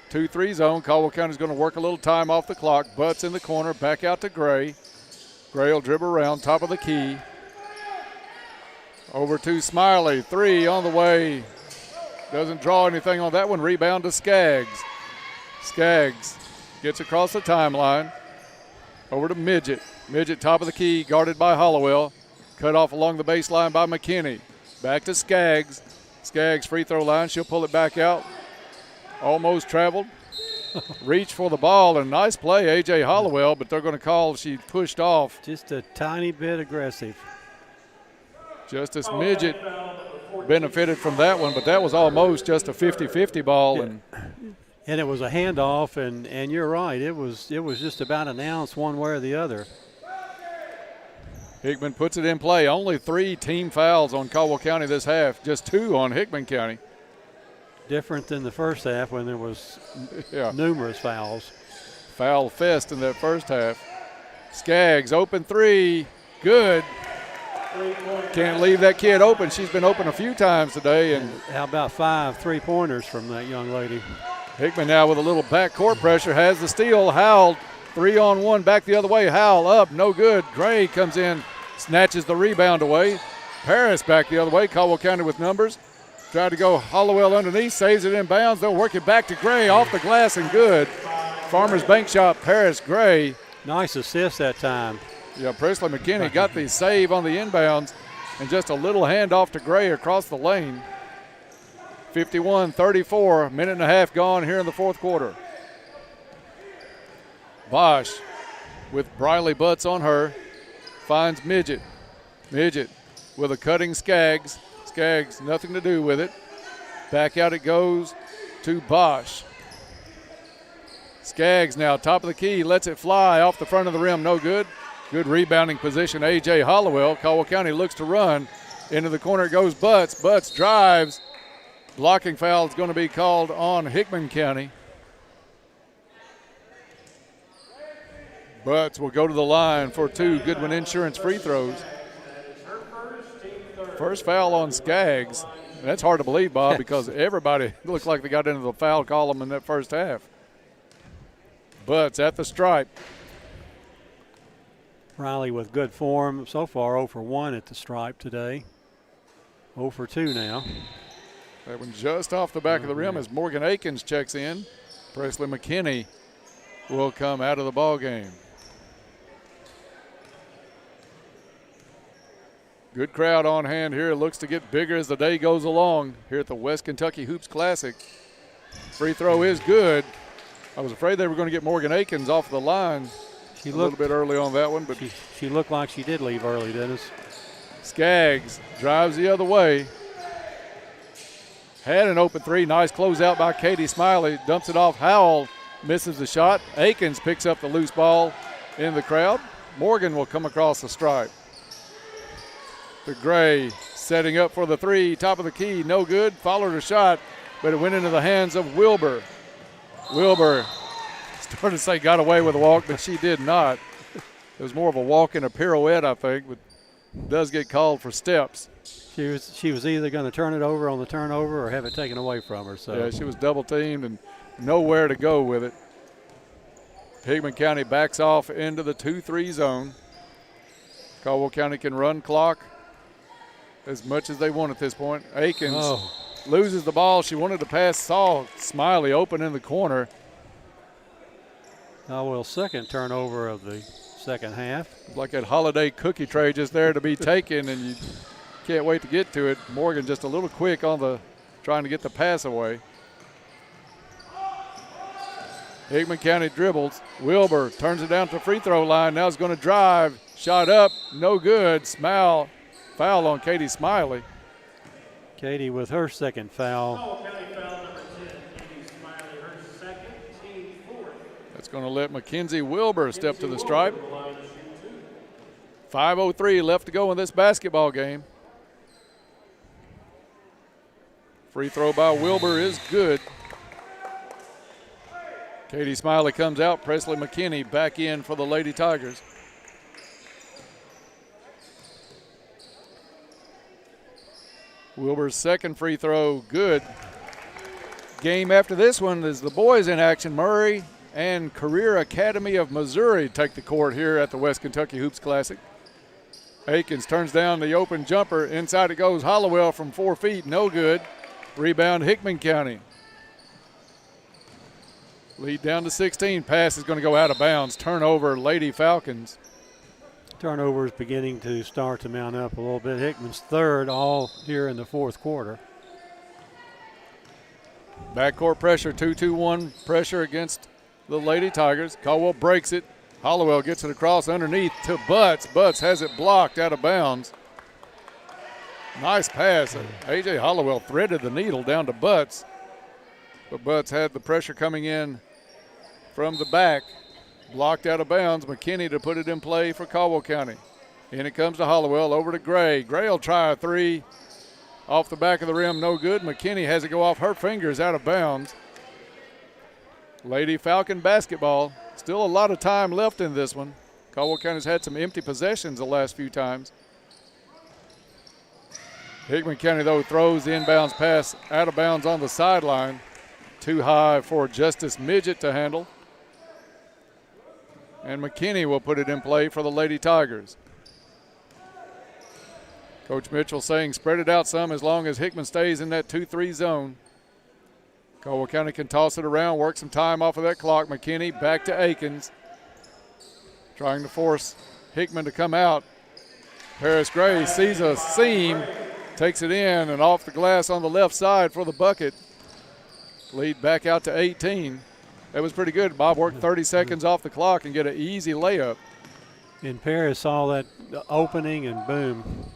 2-3 zone. Caldwell County's going to work a little time off the clock. Butts in the corner, back out to Gray. Gray will dribble around, top of the key. Over to Smiley. 3 on the way. Doesn't draw anything on that one. Rebound to Skaggs. Skaggs gets across the timeline. Over to Midget. Midget, top of the key, guarded by Hollowell. Cut off along the baseline by McKinney. Back to Skaggs. Skaggs free throw line. She'll pull it back out. Almost traveled. Reach for the ball, and nice play, A.J. Hollowell, but they're going to call she pushed off. Just a tiny bit aggressive. Justice Midget benefited from that one, but that was almost just a 50-50 ball. And it was a handoff, and you're right. It was just about an ounce one way or the other. Hickman puts it in play. Only 3 team fouls on Caldwell County this half, just 2 on Hickman County. Different than the first half when there was numerous fouls. Foul fest in that first half. Skaggs, open 3, good. Can't leave that kid open. She's been open a few times today. And how about 5 3-pointers from that young lady? Hickman now with a little backcourt pressure, has the steal. Howell, 3-on-1, back the other way. Howell up, no good. Gray comes in, snatches the rebound away. Paris back the other way. Caldwell County with numbers. Tried to go Hollowell underneath, saves it in bounds. They'll work it back to Gray, off the glass and good. Farmers Bank shot, Paris Gray. Nice assist that time. Yeah, Presley McKinney got the save on the inbounds and just a little handoff to Gray across the lane. 51-34, minute and a half gone here in the fourth quarter. Bosch with Briley Butts on her, finds Midget. Midget with a cutting Skaggs. Skaggs, nothing to do with it. Back out it goes to Bosch. Skaggs now top of the key, lets it fly off the front of the rim, no good. Good rebounding position, A.J. Hollowell. Caldwell County looks to run. Into the corner it goes Butts. Butts drives. Blocking foul is going to be called on Hickman County. Butts will go to the line for 2 Goodwin Insurance free throws. First foul on Skaggs. That's hard to believe, Bob, because everybody looked like they got into the foul column in that first half. Butts at the stripe. Riley with good form so far, 0 for 1 at the stripe today. 0 for 2 now. That one just off the back of the rim as Morgan Akins checks in. Presley McKinney will come out of the ball game. Good crowd on hand here. It looks to get bigger as the day goes along here at the West Kentucky Hoops Classic. Free throw is good. I was afraid they were going to get Morgan Akins off the line. She looked a little bit early on that one, but she looked like she did leave early, Dennis. Skaggs drives the other way. Had an open 3. Nice closeout by Katie Smiley. Dumps it off. Howell misses the shot. Akins picks up the loose ball in the crowd. Morgan will come across the stripe. To Gray, setting up for the 3. Top of the key, no good. Followed her shot, but it went into the hands of Wilbur. Wilbur started to say got away with a walk, but she did not. It was more of a walk and a pirouette, I think, but does get called for steps. She was either going to turn it over on the turnover or have it taken away from her. So yeah, she was double teamed and nowhere to go with it. Hickman County backs off into the 2-3 zone. Caldwell County can run clock as much as they want at this point. Akins loses the ball. She wanted to pass, saw Smiley open in the corner. Well, second turnover of the second half. Like that holiday cookie tray just there to be taken, and you can't wait to get to it. Morgan just a little quick on the trying to get the pass away. Hickman County dribbles. Wilbur turns it down to the free throw line. Now is going to drive. Shot up, no good. Foul on Katie Smiley. Katie with her second foul. That's going to let Mackenzie Wilbur step to the stripe. 5:03 left to go in this basketball game. Free throw by Wilbur is good. Katie Smiley comes out. Presley McKinney back in for the Lady Tigers. Wilbur's second free throw, good. Game after this one is the boys in action. Murray and Career Academy of Missouri take the court here at the West Kentucky Hoops Classic. Akins turns down the open jumper. Inside it goes. Hollowell from 4 feet, no good. Rebound Hickman County. Lead down to 16. Pass is going to go out of bounds. Turnover, Lady Falcons. Turnovers beginning to start to mount up a little bit. Hickman's third all here in the fourth quarter. Backcourt pressure, 2-2-1 pressure against the Lady Tigers. Caldwell breaks it. Hollowell gets it across underneath to Butts. Butts has it blocked out of bounds. Nice pass. A.J. Hollowell threaded the needle down to Butts. But Butts had the pressure coming in from the back. Blocked out of bounds. McKinney to put it in play for Caldwell County. In it comes to Hollowell, over to Gray. Gray will try a three off the back of the rim, no good. McKinney has it go off her fingers, out of bounds. Lady Falcon basketball. Still a lot of time left in this one. Caldwell County's had some empty possessions the last few times. Hickman County, though, throws the inbounds pass out of bounds on the sideline. Too high for Justice Midget to handle. And McKinney will put it in play for the Lady Tigers. Coach Mitchell saying spread it out some as long as Hickman stays in that 2-3 zone. Caldwell County can toss it around, work some time off of that clock. McKinney back to Akins. Trying to force Hickman to come out. Paris Gray sees a seam, takes it in and off the glass on the left side for the bucket. Lead back out to 18. That was pretty good. Bob worked 30 seconds off the clock and get an easy layup. And Paris saw that opening and boom,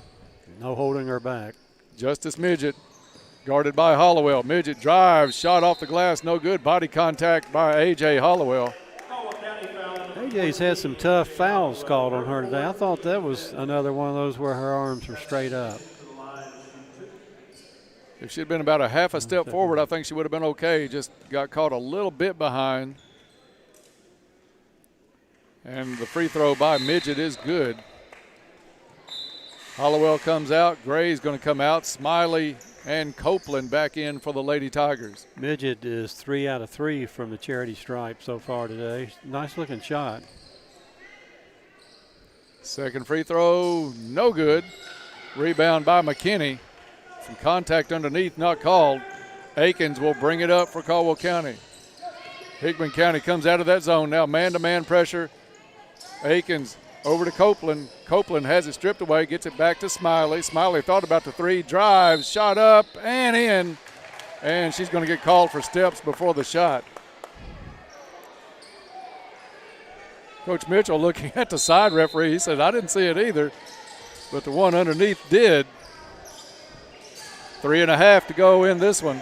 no holding her back. Justice Midget guarded by Hollowell. Midget drives, shot off the glass, no good. Body contact by A.J. Hollowell. AJ's had some tough fouls called on her today. I thought that was another one of those where her arms were straight up. If she'd been about a half a step forward, I think she would have been okay. Just got caught a little bit behind. And the free throw by Midget is good. Hollowell comes out. Gray's going to come out. Smiley and Copeland back in for the Lady Tigers. Midget is 3 out of 3 from the charity stripe so far today. Nice looking shot. Second free throw, no good. Rebound by McKinney. Some contact underneath, not called. Akins will bring it up for Caldwell County. Hickman County comes out of that zone now, man-to-man pressure. Akins over to Copeland. Copeland has it stripped away, gets it back to Smiley. Smiley thought about the three, drives, shot up and in. And she's going to get called for steps before the shot. Coach Mitchell looking at the side referee, he said, I didn't see it either, but the one underneath did. 3.5 to go in this one.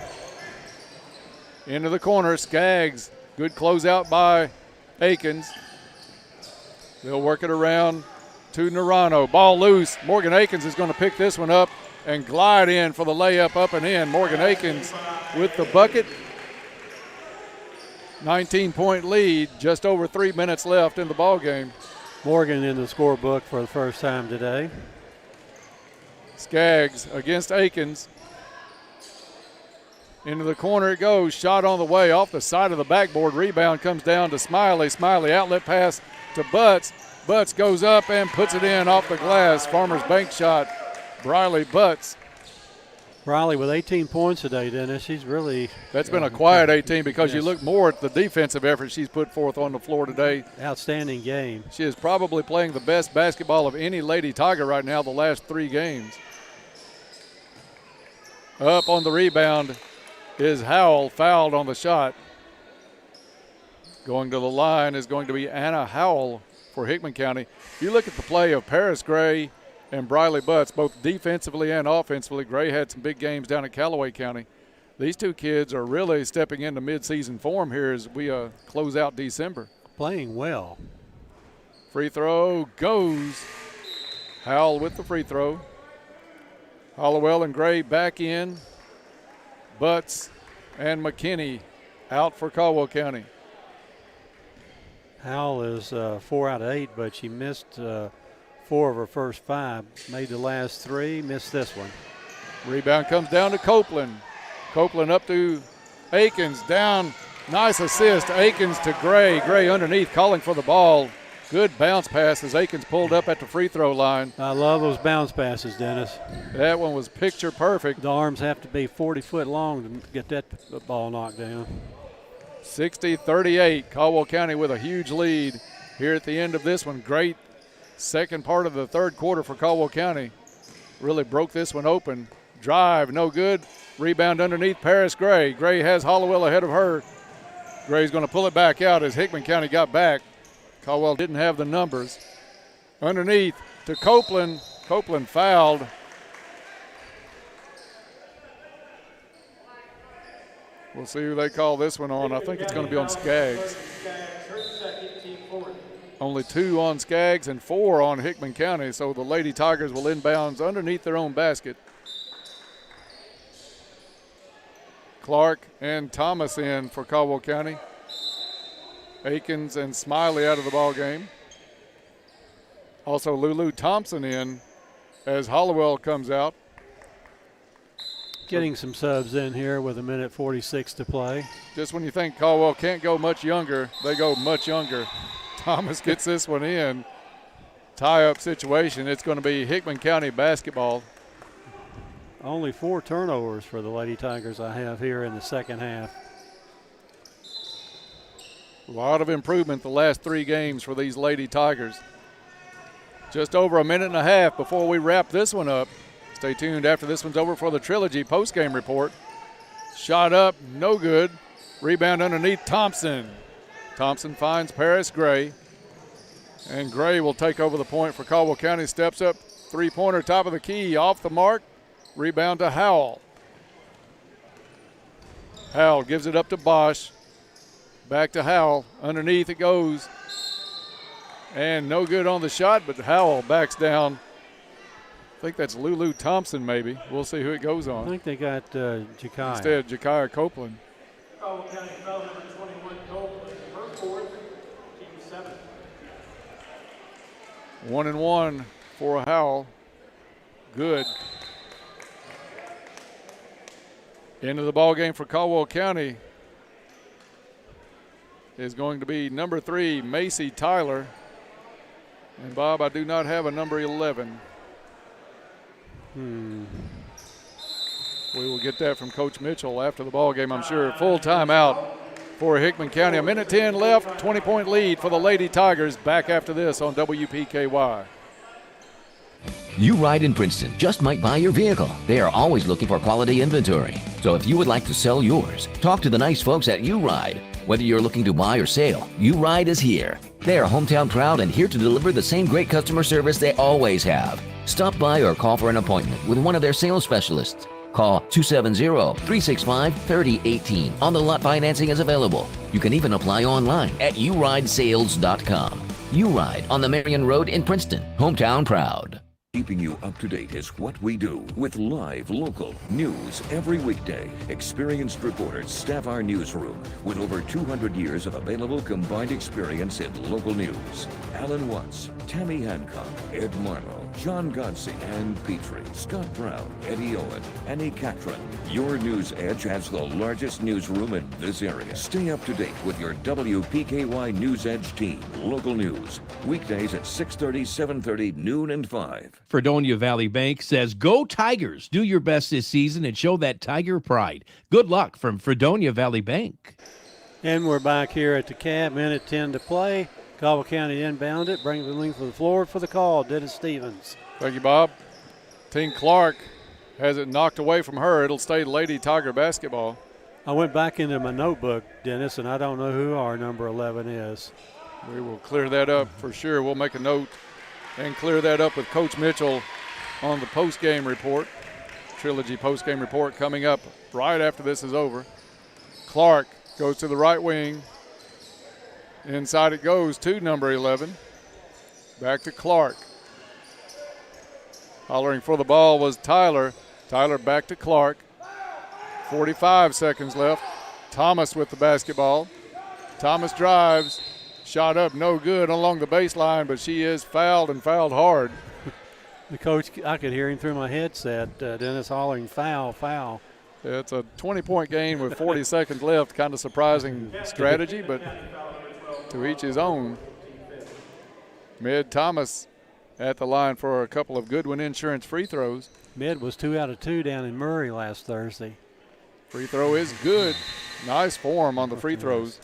Into the corner, Skaggs. Good closeout by Akins. They'll work it around to Narano. Ball loose. Morgan Akins is going to pick this one up and glide in for the layup up and in. Morgan Akins with the bucket. 19-point lead, just over 3 minutes left in the ball game. Morgan in the scorebook for the first time today. Skaggs against Akins. Into the corner it goes. Shot on the way off the side of the backboard. Rebound comes down to Smiley. Smiley outlet pass to Butts. Butts goes up and puts it in off the glass. Farmers Bank shot. Briley Butts. Briley with 18 points today, Dennis. She's really. That's been a quiet 18 because you look more at the defensive effort she's put forth on the floor today. Outstanding game. She is probably playing the best basketball of any Lady Tiger right now the last 3 games. Up on the rebound is Howell, fouled on the shot. Going to the line is going to be Anna Howell for Hickman County. You look at the play of Paris Gray and Briley Butts, both defensively and offensively. Gray had some big games down at Callaway County. These two kids are really stepping into midseason form here as we close out December. Playing well. Free throw goes. Howell with the free throw. Hollowell and Gray back in. Butts and McKinney out for Caldwell County. Howell is 4 out of 8, but she missed 4 of her first 5. Made the last 3, missed this one. Rebound comes down to Copeland. Copeland up to Akins, down. Nice assist. Akins to Gray. Gray underneath calling for the ball. Good bounce pass as Akins pulled up at the free throw line. I love those bounce passes, Dennis. That one was picture perfect. The arms have to be 40 foot long to get that ball knocked down. 60-38. Caldwell County with a huge lead here at the end of this one. Great second part of the third quarter for Caldwell County. Really broke this one open. Drive, no good. Rebound underneath Paris Gray. Gray has Hollowell ahead of her. Gray's going to pull it back out as Hickman County got back. Caldwell didn't have the numbers. Underneath to Copeland. Copeland fouled. We'll see who they call this one on. I think it's going to be on Skaggs. Only 2 on Skaggs and 4 on Hickman County, so the Lady Tigers will inbounds underneath their own basket. Clark and Thomas in for Caldwell County. Akins and Smiley out of the ball game. Also Lulu Thompson in as Hollowell comes out. Getting some subs in here with 1:46 to play. Just when you think Caldwell can't go much younger, they go much younger. Thomas gets this one in. Tie-up situation. It's going to be Hickman County basketball. Only 4 turnovers for the Lady Tigers I have here in the second half. A lot of improvement the last 3 games for these Lady Tigers. Just over a minute and a half before we wrap this one up. Stay tuned after this one's over for the Trilogy post-game report. Shot up, no good. Rebound underneath Thompson. Thompson finds Paris Gray. And Gray will take over the point for Caldwell County. Steps up, 3-pointer, top of the key, off the mark. Rebound to Howell. Howell gives it up to Bosch. Back to Howell. Underneath it goes. And no good on the shot, but Howell backs down. I think that's Lulu Thompson maybe. We'll see who it goes on. I think they got Jakiah. Instead, Jakiah Copeland. Caldwell County foul number 21, Copeland. Her fourth, team 7. 1-1 for Howell. Good. Into the ball game for Caldwell County is going to be number 3, Macy Tyler. And Bob, I do not have a number 11. We will get that from Coach Mitchell after the ball game, I'm sure. Full timeout for Hickman County. 1:10 left, 20-point lead for the Lady Tigers. Back after this on WPKY. You Ride in Princeton just might buy your vehicle. They are always looking for quality inventory. So if you would like to sell yours, talk to the nice folks at You Ride. Whether you're looking to buy or sell, You Ride is here. They are hometown proud and here to deliver the same great customer service they always have. Stop by or call for an appointment with one of their sales specialists. Call 270-365-3018. On-the-lot financing is available. You can even apply online at uridesales.com. You Ride on the Marion Road in Princeton, hometown proud. Keeping you up to date is what we do with live local news every weekday. Experienced reporters staff our newsroom with over 200 years of available combined experience in local news. Alan Watts, Tammy Hancock, Ed Marlowe, John Godsey, Ann Petrie, Scott Brown, Eddie Owen, Annie Catron. Your News Edge has the largest newsroom in this area. Stay up to date with your WPKY News Edge team. Local news. Weekdays at 6:30, 7:30, noon, and 5. Fredonia Valley Bank says, go Tigers. Do your best this season and show that Tiger pride. Good luck from Fredonia Valley Bank. And we're back here at the Cab, 1:10 to play. Caldwell County inbound it, bring the length of the floor for the call. Dennis Stevens. Thank you, Bob. Team Clark has it knocked away from her. It'll stay Lady Tiger basketball. I went back into my notebook, Dennis, and I don't know who our number 11 is. We will clear that up for sure. We'll make a note and clear that up with Coach Mitchell on the post-game report. Trilogy post-game report coming up right after this is over. Clark goes to the right wing. Inside it goes to number 11. Back to Clark. Hollering for the ball was Tyler. Tyler back to Clark. 45 seconds left. Thomas with the basketball. Thomas drives. Shot up, no good along the baseline, but she is fouled and fouled hard. The coach, I could hear him through my headset, Dennis hollering, foul, foul. It's a 20-point game with 40 seconds left. Kind of surprising strategy, but to each his own. Mid Thomas at the line for a couple of Goodwin Insurance free throws. Mid was 2 out of 2 down in Murray last Thursday. Free throw is good. Nice form on the free throws.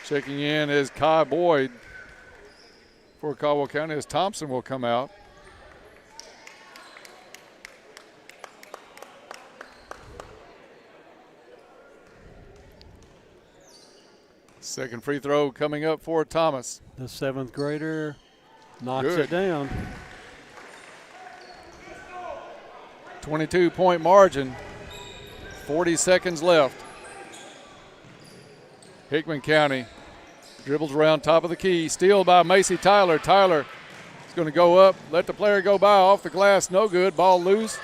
Checking in is Kai Boyd for Caldwell County as Thompson will come out. Second free throw coming up for Thomas. The 7th grader knocks Good. it down. 22-point margin. 40 seconds left. Hickman County Dribbles around top of the key. Steal by Macy Tyler. Tyler is going to go up. Let the player go by. Off the glass. No good. Ball loose.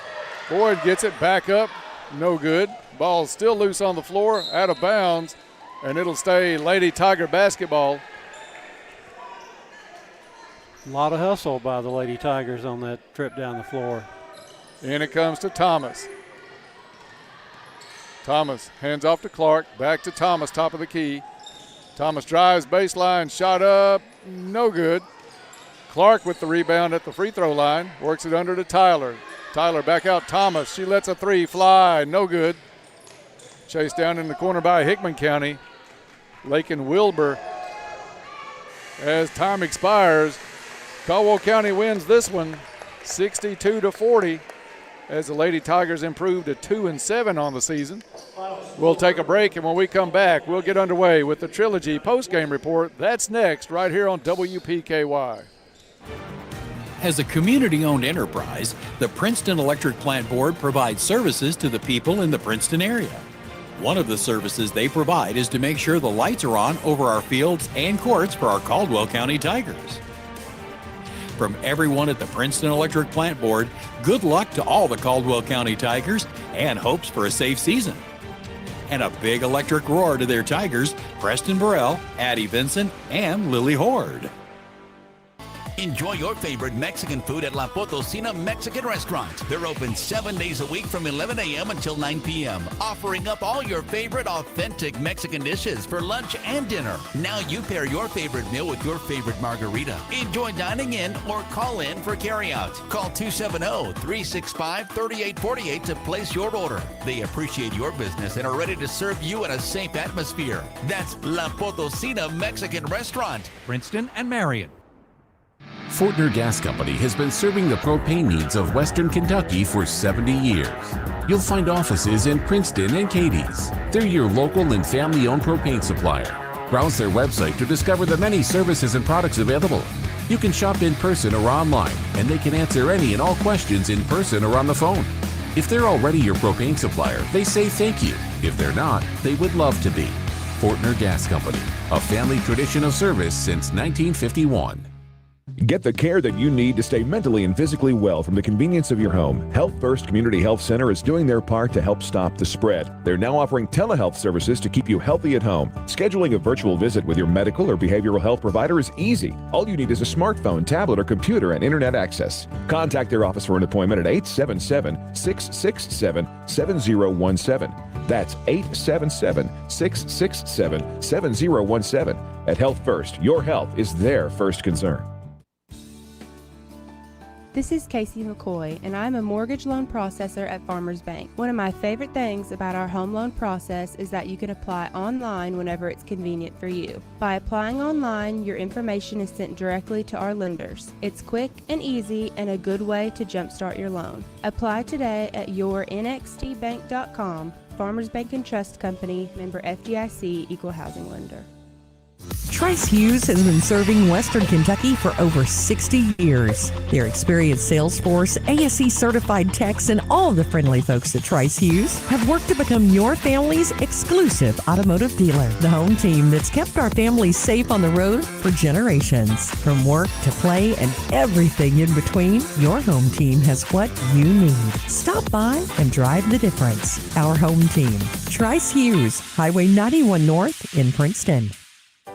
Boyd gets it. Back up. No good. Ball still loose on the floor. Out of bounds. And it'll stay Lady Tiger basketball. A lot of hustle by the Lady Tigers on that trip down the floor. In it comes to Thomas. Thomas hands off to Clark. Back to Thomas, top of the key. Thomas drives baseline, shot up, no good. Clark with the rebound at the free throw line. Works it under to Tyler. Tyler back out, Thomas. She lets a three fly, no good. Chased down in the corner by Hickman County. Lakin Wilbur. As time expires, Caldwell County wins this one 62-40 as the Lady Tigers improve to 2-7 on the season. We'll take a break, and when we come back, we'll get underway with the Trilogy postgame report. That's next right here on WPKY. As a community-owned enterprise, the Princeton Electric Plant Board provides services to the people in the Princeton area. One of the services they provide is to make sure the lights are on over our fields and courts for our Caldwell County Tigers. From everyone at the Princeton Electric Plant Board, good luck to all the Caldwell County Tigers and hopes for a safe season. And a big electric roar to their Tigers, Preston Burrell, Addie Vincent, and Lily Horde. Enjoy your favorite Mexican food at La Potosina Mexican Restaurant. They're open 7 days a week from 11 a.m. until 9 p.m., offering up all your favorite authentic Mexican dishes for lunch and dinner. Now you pair your favorite meal with your favorite margarita. Enjoy dining in or call in for carryout. Call 270-365-3848 to place your order. They appreciate your business and are ready to serve you in a safe atmosphere. That's La Potosina Mexican Restaurant, Princeton and Marion. Fortner Gas Company has been serving the propane needs of Western Kentucky for 70 years. You'll find offices in Princeton and Cadiz. They're your local and family-owned propane supplier. Browse their website to discover the many services and products available. You can shop in person or online, and they can answer any and all questions in person or on the phone. If they're already your propane supplier, they say thank you. If they're not, they would love to be. Fortner Gas Company, a family tradition of service since 1951. Get the care that you need to stay mentally and physically well from the convenience of your home. Health First Community Health Center is doing their part to help stop the spread. They're now offering telehealth services to keep you healthy at home. Scheduling a virtual visit with your medical or behavioral health provider is easy. All you need is a smartphone, tablet, or computer and internet access. Contact their office for an appointment at 877-667-7017. That's 877-667-7017. At Health First, your health is their first concern. This is Casey McCoy, and I'm a mortgage loan processor at Farmers Bank. One of my favorite things about our home loan process is that you can apply online whenever it's convenient for you. By applying online, your information is sent directly to our lenders. It's quick and easy and a good way to jumpstart your loan. Apply today at yournxtbank.com. Farmers Bank and Trust Company, member FDIC, equal housing lender. Trice Hughes has been serving Western Kentucky for over 60 years. Their experienced sales force, ASE certified techs, and all the friendly folks at Trice Hughes have worked to become your family's exclusive automotive dealer. The home team that's kept our families safe on the road for generations. From work to play and everything in between, your home team has what you need. Stop by and drive the difference. Our home team, Trice Hughes, Highway 91 North in Princeton.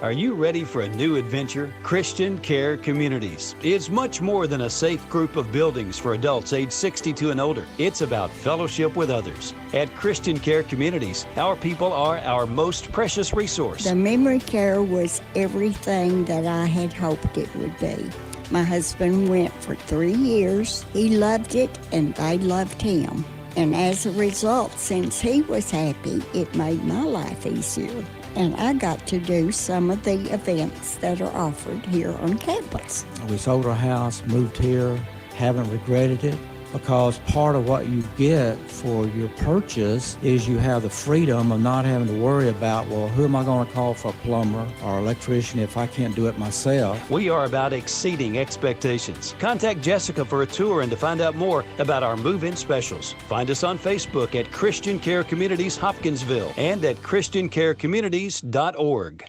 Are you ready for a new adventure? Christian Care Communities. It's much more than a safe group of buildings for adults age 62 and older. It's about fellowship with others. At Christian Care Communities, our people are our most precious resource. The memory care was everything that I had hoped it would be. My husband went for 3 years. He loved it and they loved him. And as a result, since he was happy, it made my life easier. And I got to do some of the events that are offered here on campus. We sold our house, moved here, haven't regretted it, because part of what you get for your purchase is you have the freedom of not having to worry about, well, who am I going to call for a plumber or electrician if I can't do it myself? We are about exceeding expectations. Contact Jessica for a tour and to find out more about our move-in specials. Find us on Facebook at Christian Care Communities Hopkinsville and at ChristianCareCommunities.org.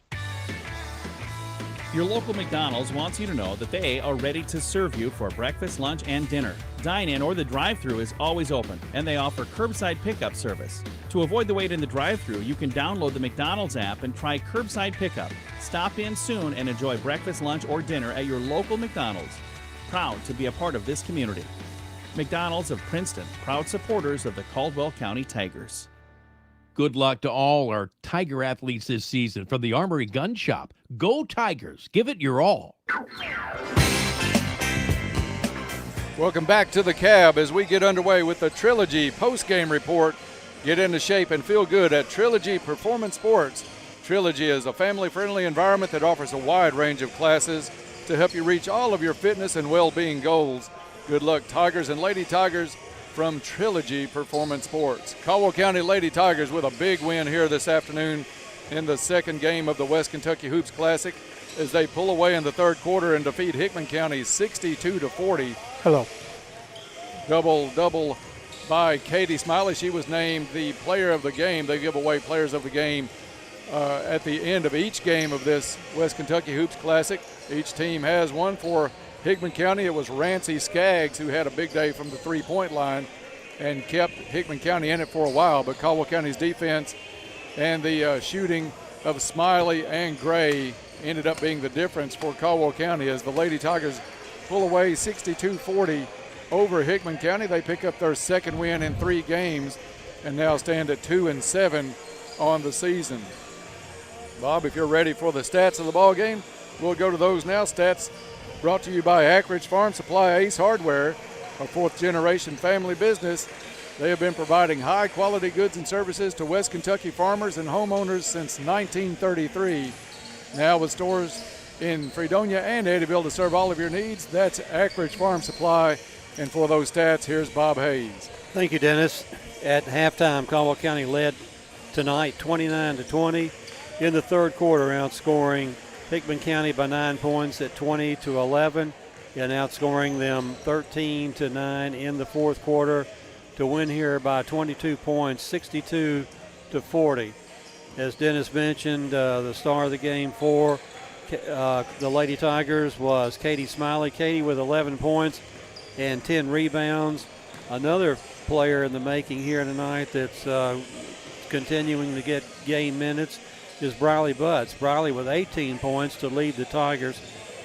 Your local McDonald's wants you to know that they are ready to serve you for breakfast, lunch, and dinner. Dine-in or the drive-thru is always open, and they offer curbside pickup service. To avoid the wait in the drive-thru, you can download the McDonald's app and try curbside pickup. Stop in soon and enjoy breakfast, lunch, or dinner at your local McDonald's. Proud to be a part of this community. McDonald's of Princeton, proud supporters of the Caldwell County Tigers. Good luck to all our Tiger athletes this season from the Armory Gun Shop. Go Tigers. Give it your all. Welcome back to the Cab as we get underway with the Trilogy post-game report. Get into shape and feel good at Trilogy Performance Sports. Trilogy is a family-friendly environment that offers a wide range of classes to help you reach all of your fitness and well-being goals. Good luck, Tigers and Lady Tigers, from Trilogy Performance Sports. Caldwell County Lady Tigers with a big win here this afternoon in the second game of the West Kentucky Hoops Classic as they pull away in the third quarter and defeat Hickman County 62-40. Hello. Double by Katie Smiley. She was named the player of the game. They give away players of the game at the end of each game of this West Kentucky Hoops Classic. Each team has one. For Hickman County, it was Rancy Skaggs who had a big day from the three-point line and kept Hickman County in it for a while, but Caldwell County's defense and the shooting of Smiley and Gray ended up being the difference for Caldwell County as the Lady Tigers pull away 62-40 over Hickman County. They pick up their second win in 3 games and now stand at 2-7 on the season. Bob, if you're ready for the stats of the ball game, we'll go to those now. Stats brought to you by Ackridge Farm Supply Ace Hardware, a fourth-generation family business. They have been providing high-quality goods and services to West Kentucky farmers and homeowners since 1933. Now with stores in Fredonia and Eddyville to serve all of your needs, that's Ackridge Farm Supply. And for those stats, here's Bob Hayes. Thank you, Dennis. At halftime, Caldwell County led tonight 29-20. In the third quarter, outscoring Hickman County by 9 points at 20-11, and outscoring them 13-9 in the fourth quarter to win here by 22 points, 62-40. As Dennis mentioned, the star of the game for the Lady Tigers was Katie Smiley. Katie with 11 points and 10 rebounds. Another player in the making here tonight that's continuing to gain minutes is Briley Butts. Briley with 18 points to lead the Tigers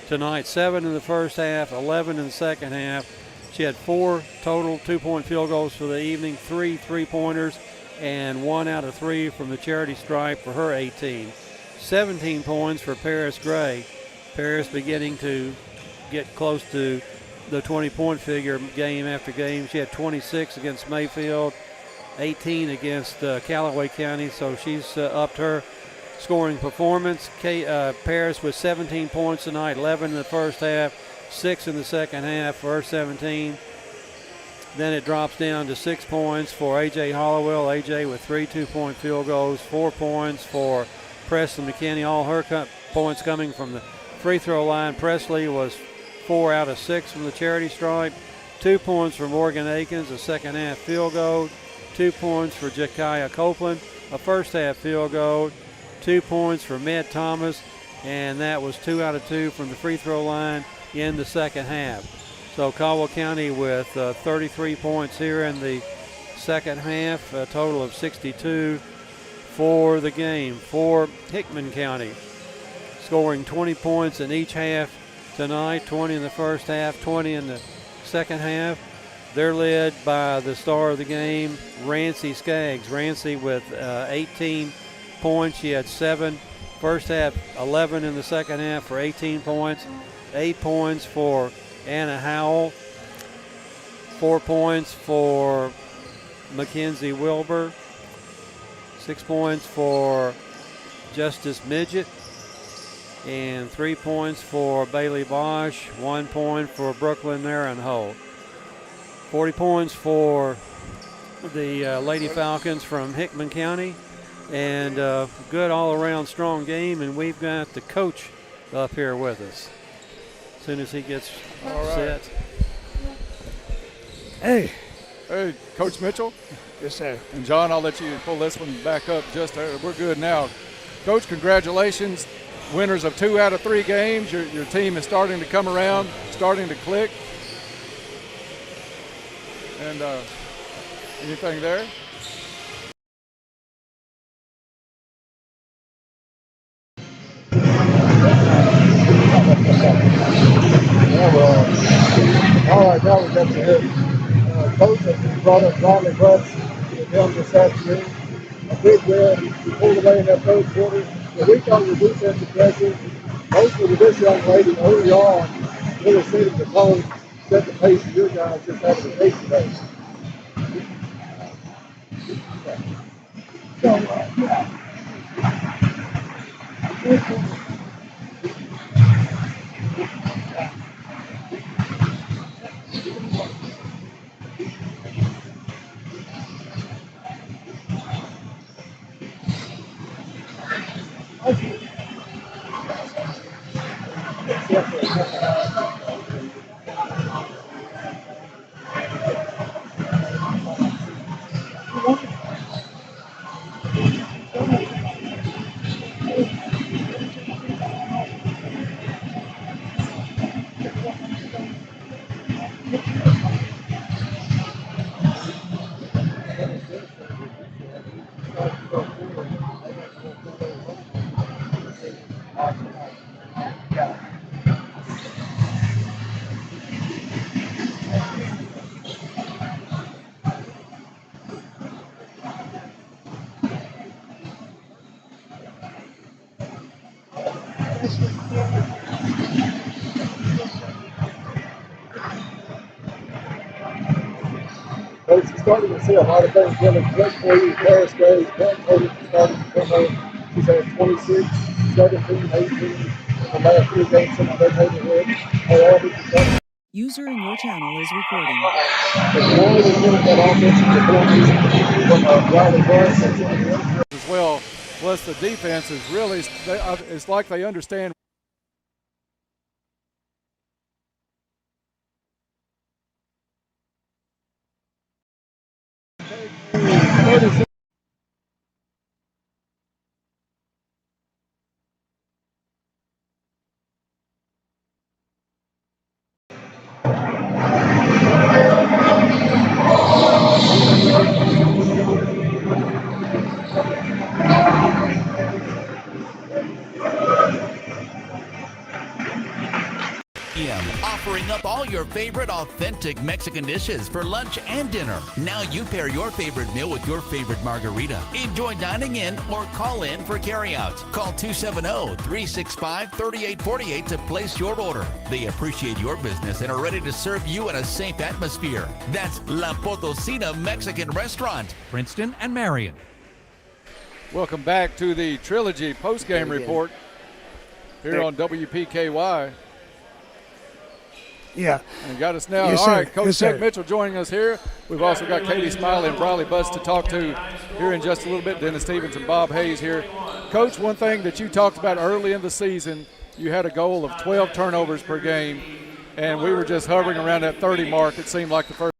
tonight. 7 in the first half, 11 in the second half. She had 4 total two-point field goals for the evening, 3 three-pointers, and 1 out of 3 from the charity stripe for her 18. 17 points for Paris Gray. Paris beginning to get close to the 20-point figure game after game. She had 26 against Mayfield, 18 against Callaway County, so she's upped her scoring performance. Paris with 17 points tonight, 11 in the first half, 6 in the second half for her 17. Then it drops down to 6 points for A.J. Hollowell. A.J. with 3 two-point field goals, 4 points for Preston McKinney. All her points coming from the free throw line. Presley was 4 out of 6 from the charity stripe. 2 points for Morgan Akins, a second half field goal. 2 points for Jekiah Copeland, a first half field goal. 2 points for Med Thomas, and that was 2 out of 2 from the free throw line in the second half. So Caldwell County with 33 points here in the second half, a total of 62 for the game. For Hickman County, scoring 20 points in each half tonight, 20 in the first half, 20 in the second half. They're led by the star of the game, Rancy Skaggs. Rancy with 18 points. She had 7 first half, 11 in the second half for 18 points. 8 points for Anna Howell. 4 points for Mackenzie Wilbur. 6 points for Justice Midget. And 3 points for Bailey Bosch. 1 point for Brooklyn Narenholt. 40 points for the Lady Falcons from Hickman County. And good all-around strong game, and we've got the coach up here with us as soon as he gets set. Hey, Coach Mitchell. Yes, sir. And John, I'll let you pull this one back up. We're good now. Coach, congratulations. winners of 2 out of 3 games. Your team is starting to come around, starting to click. And anything there? All right, now we got to hear Coach has brought up Riley Bus with him this afternoon. A big win. We pulled away in that third quarter. So we thought with defensive pressure, mostly with this young lady early on, really seemed to tone, set the pace of your guys just having a pace today. Coach, you're starting to see a lot of things really click for you. Paris Gray's point total starting to come up. She's had 26, 17, 18 in the last 3 games in their neighborhood. Her average is up. User in your channel is recording. As long as we get that offensive performance from Riley Bus that's in the as well. Plus the defense is really, it's like they understand. Offering up all your favorite authentic Mexican dishes for lunch and dinner. Now you pair your favorite meal with your favorite margarita. Enjoy dining in or call in for carryout. Call 270-365-3848 to place your order. They appreciate your business and are ready to serve you in a safe atmosphere. That's La Potosina Mexican Restaurant, Princeton and Marion. Welcome back to the Trilogy post-game report here on WPKY. Yeah. And got us now. Yes, all sir. right, Coach Yes, Ted sir. Mitchell joining us here. We've also got Katie Smiley and Briley Butts to talk to here in just a little bit. Dennis Stevens and Bob Hayes here. Coach, one thing that you talked about early in the season, you had a goal of 12 turnovers per game, and we were just hovering around that 30 mark, it seemed like the first